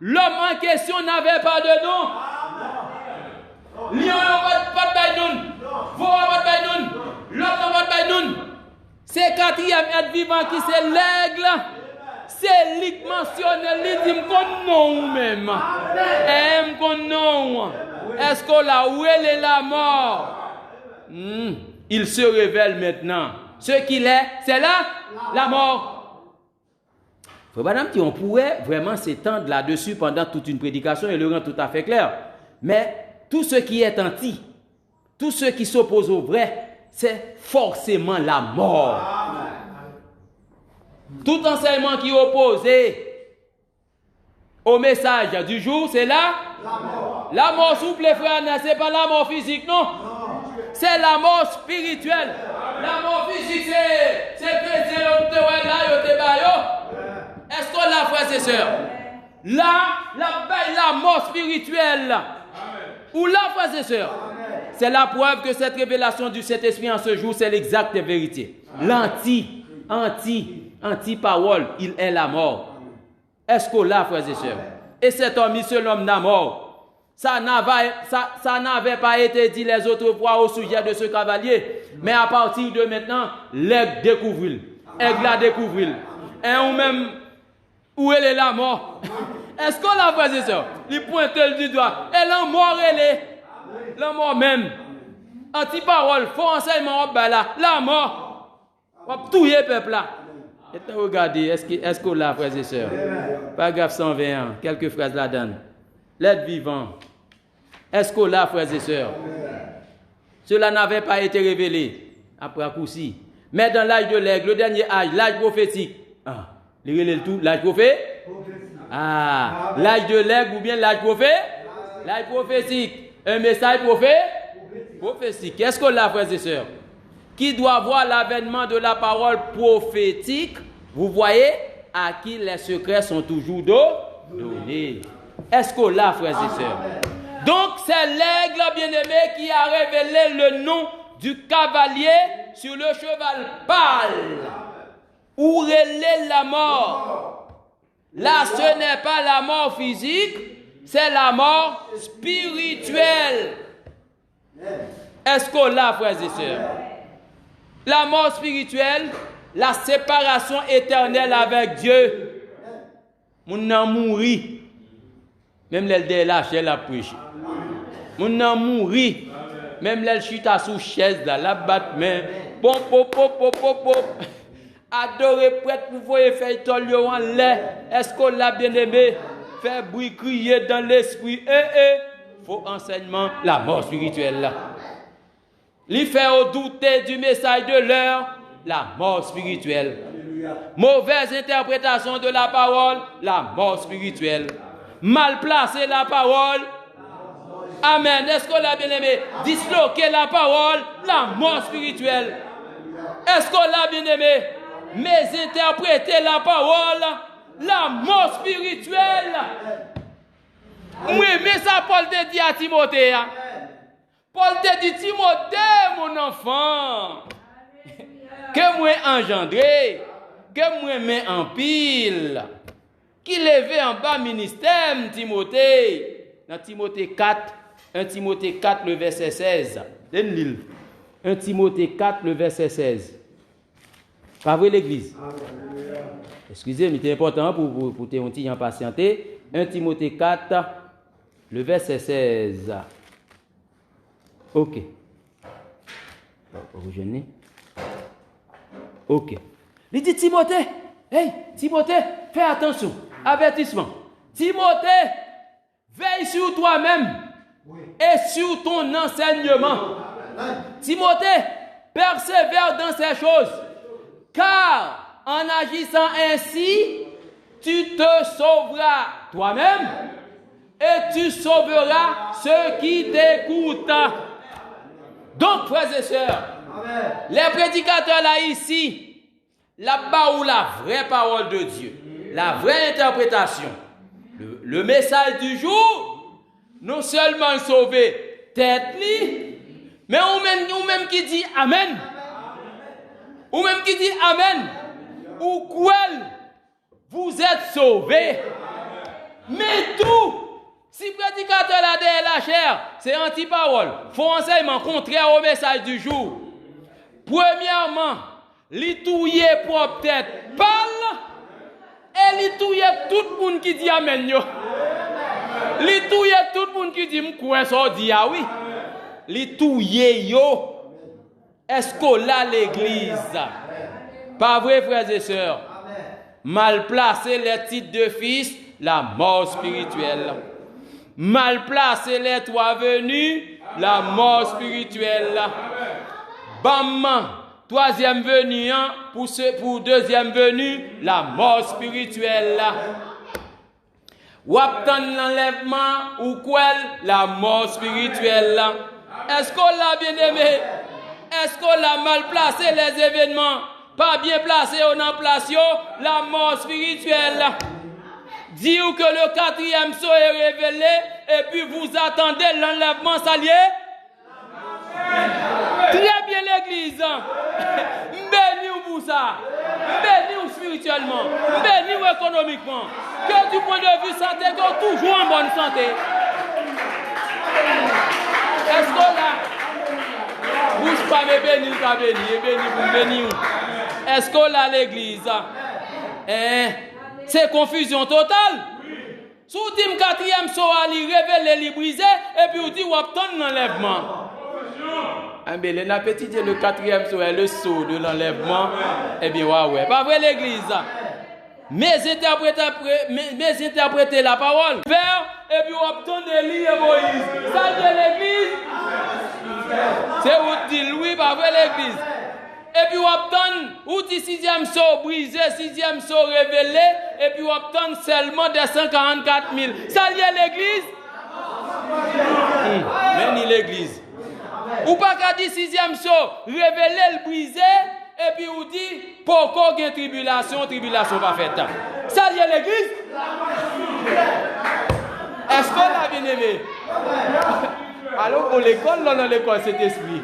l'homme en question n'avait pas de nom. Lion n'a pas de baïnoun. Veau n'a pas de baïnoun. L'homme n'a pas de baïnoun. C'est quatrième être vivant qui c'est l'aigle. C'est lui qui mentionne, il dit non même. Non. Est-ce qu'on l'a où elle est la mort? Il se révèle maintenant. Ce qu'il est, c'est là la mort. Madame, on pourrait vraiment s'étendre là-dessus pendant toute une prédication et le rendre tout à fait clair. Mais tout ce qui est anti, tout ce qui s'oppose au vrai, c'est forcément la mort. Tout enseignement qui est opposé au message du jour, c'est là la mort. Souple, frère, ce n'est pas la mort physique, non. c'est la mort spirituelle. La mort physique, c'est chrétien, est-ce qu'on l'a, frères et sœurs? Là, la mort spirituelle. Ou là, frères et sœurs? C'est la preuve que cette révélation du Saint-Esprit en ce jour, c'est l'exacte vérité. L'anti-parole, il est la mort. Est-ce qu'on l'a, frères et sœurs? Et cet homme, il se nomme la mort. Ça n'avait pas été dit les autres fois au sujet de ce cavalier. Mais à partir de maintenant, l'aigle découvre. Aigle la découvre. Et ou même, où elle est la mort? Est-ce qu'on l'a, frères et sœurs? Il pointe du doigt. Et la mort, elle est. La mort même. Anti-parole, faux enseignement, la mort. Tout le peuple là. Et regardez, est-ce qu'on l'a, frères et sœurs? Paragraphe 121, quelques phrases là-dedans. L'être vivant. Est-ce qu'on l'a, frères et sœurs? Cela n'avait pas été révélé après Akousi. Mais dans l'âge de l'aigle, le dernier âge, l'âge prophétique. L'âge prophétique? L'âge de l'aigle ou bien l'âge prophétique? L'âge prophétique. Un message prophétique. Est-ce qu'on l'a, frères et sœurs? Qui doit voir l'avènement de la parole prophétique, vous voyez, à qui les secrets sont toujours donnés. Est-ce qu'on l'a, frères et sœurs? Donc, c'est l'aigle bien-aimé qui a révélé le nom du cavalier sur le cheval pâle, où relève la mort. Là, ce n'est pas la mort physique, c'est la mort spirituelle. Est-ce qu'on l'a, frères et sœurs? La mort spirituelle, la séparation éternelle avec Dieu. Mon nan mouri. Même l'elle lâche, elle a prêché. Mon nan mouri. Même l'elle chita sous chaise là, la batte main. Pop. Adoré prêtre pour vous faire tolio en l'air. Est-ce qu'on l'a bien aimé? Faire bruit, crier dans l'esprit. Faux enseignement, la mort spirituelle là. Lui faire douter du message de l'heure, la mort spirituelle. Mauvaise interprétation de la parole, la mort spirituelle. Mal placer la parole. Amen. Est-ce qu'on l'a bien aimé? Disloquer la parole, la mort spirituelle. Est-ce qu'on l'a bien aimé? Mésinterpréter la parole, la mort spirituelle. Oui, mais ça, Paul te dit à Timothée. Paul te dit, Timothée, mon enfant, que moi engendré, que moi mets en pile, qui levait en bas ministère, Timothée. Dans Timothée 4, 1 Timothée 4, le verset 16. 1 Timothée 4, le verset 16. Pas vrai l'église? Excusez, mais c'est important pour te en patienter. 1 Timothée 4, le verset 16. Ok. Ok. Il dit Timothée, hey, Timothée, fais attention. Avertissement. Timothée, veille sur toi-même et sur ton enseignement. Timothée, persévère dans ces choses, car en agissant ainsi, tu te sauveras toi-même et tu sauveras ceux qui t'écoutent. Donc, frères et sœurs, les prédicateurs là ici, là-bas où la vraie parole de Dieu, la vraie interprétation, le message du jour, non seulement sauver tête li, mais ou même qui dit Amen. Ou même qui dit Amen. Ou quoi vous êtes sauvés. Mais tout, si prédicateur là derrière la chair, c'est anti-parole, faux enseignement contraire au message du jour. Premièrement, li touye propre tête parle et li touye tout le monde qui dit Amen yo. Li touye tout le monde qui dit m'koué ça dit ah oui. Li touye yo. Est-ce qu'on l'a l'église? Pas vrai, frères et sœurs? Mal placer les titres de fils, la mort spirituelle. Mal placer les trois venus, la mort spirituelle. Bam, troisième venue, pour deuxième venue, la mort spirituelle. Ou attendre l'enlèvement ou quoi, la mort spirituelle. Est-ce qu'on l'a bien aimé? Est-ce qu'on l'a mal placé les événements? Pas bien placé, on en place la mort spirituelle. Dis que le quatrième saut est révélé et puis vous attendez l'enlèvement salier. Très bien l'église. Béni pour ça. Béni spirituellement. Béni économiquement. Que du point de vue santé, toujours en bonne santé. Est-ce qu'on a bouge pas mais béni, béni, béni. Est-ce qu'on a l'église? C'est confusion totale. Sous le quatrième saut, il révèle, il brisé, et puis on dit, on obtient l'enlèvement. Le quatrième saut est le saut de l'enlèvement. Eh bien, ouais. Pas vrai l'église. Mais interpréter la parole. Faire, et puis on obtient des lits et Moïse. Ça de l'église. C'est où dit Louis, pas vrai l'église. Et puis on obtient, ou dit sixième saut brisé, sixième saut révélé, et puis on obtient seulement des 144 000. Ça lié l'église? Mais ni l'église. Ou pas qu'à dire sixième saut, révélé le brisé, et puis on dit, pourquoi il y a tribulation pas faite. Ça lié l'église? Est-ce qu'on l'a bien aimé? Alors pour l'école, là, dans l'école, c'est esprit.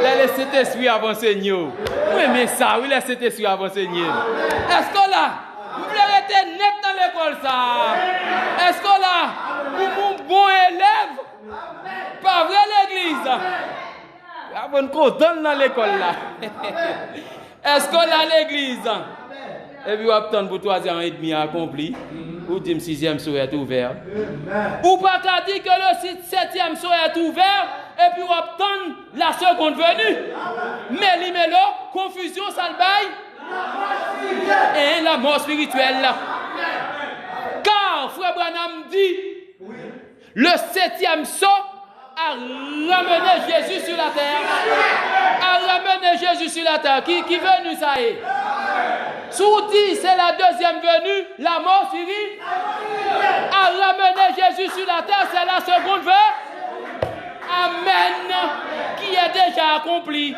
Là, c'est esprit avant enseigner. Oui, mais ça, oui, là, c'est esprit avant enseigner. Est-ce qu'on l'a? Vous voulez rester net dans l'école, ça? Est-ce qu'on l'a? Pour mon bon élève? Pas vrai l'église? Avant qu'on donne dans l'école, là. Est-ce qu'on a l'église? Et puis, on attend pour 3 ans et demi accompli. Ou dit 6e saut est ouvert. Ou pas qu'à dire que le 7e saut est ouvert et puis on attend la seconde venue. Mais l'immélo, confusion, ça le bail. Et la mort spirituelle. Car Frère Branham dit, le 7e saut a ramené Jésus sur la terre. A ramené Jésus sur la terre. Qui venu ça est? Souti, c'est la deuxième venue, la mort suivie. A ramené Jésus sur la terre, c'est la seconde venue. Amen. Qui est déjà accompli.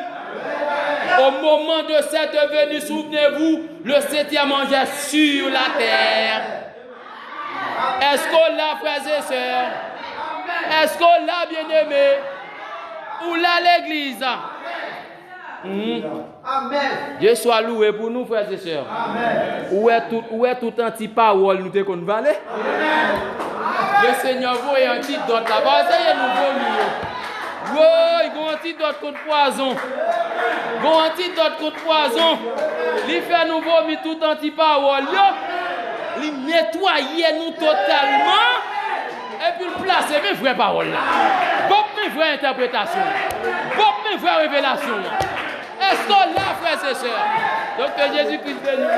Au moment de cette venue, souvenez-vous, le 7e ange est sur la terre. Est-ce qu'on l'a, frères et sœurs? Est-ce qu'on l'a, bien-aimé? Ou l'a l'église? Amen. Dieu soit loué pour nous, frères et sœurs. Amen. Où est tout anti-parole nous te qu'on valait? Le Seigneur voit un antidote là-bas, ça y est, nous vomir. Oui, il y a un antidote contre poison. Il y a un antidote contre poison. Il fait nous vomir tout anti-parole. Il nettoie nous totalement. Et puis il place mes vraies paroles là. Bon, mes vraies interprétations. Bon, mes vraies révélations. Est-ce qu'on l'a, frères et sœurs? Donc que Jésus-Christ nous bénisse.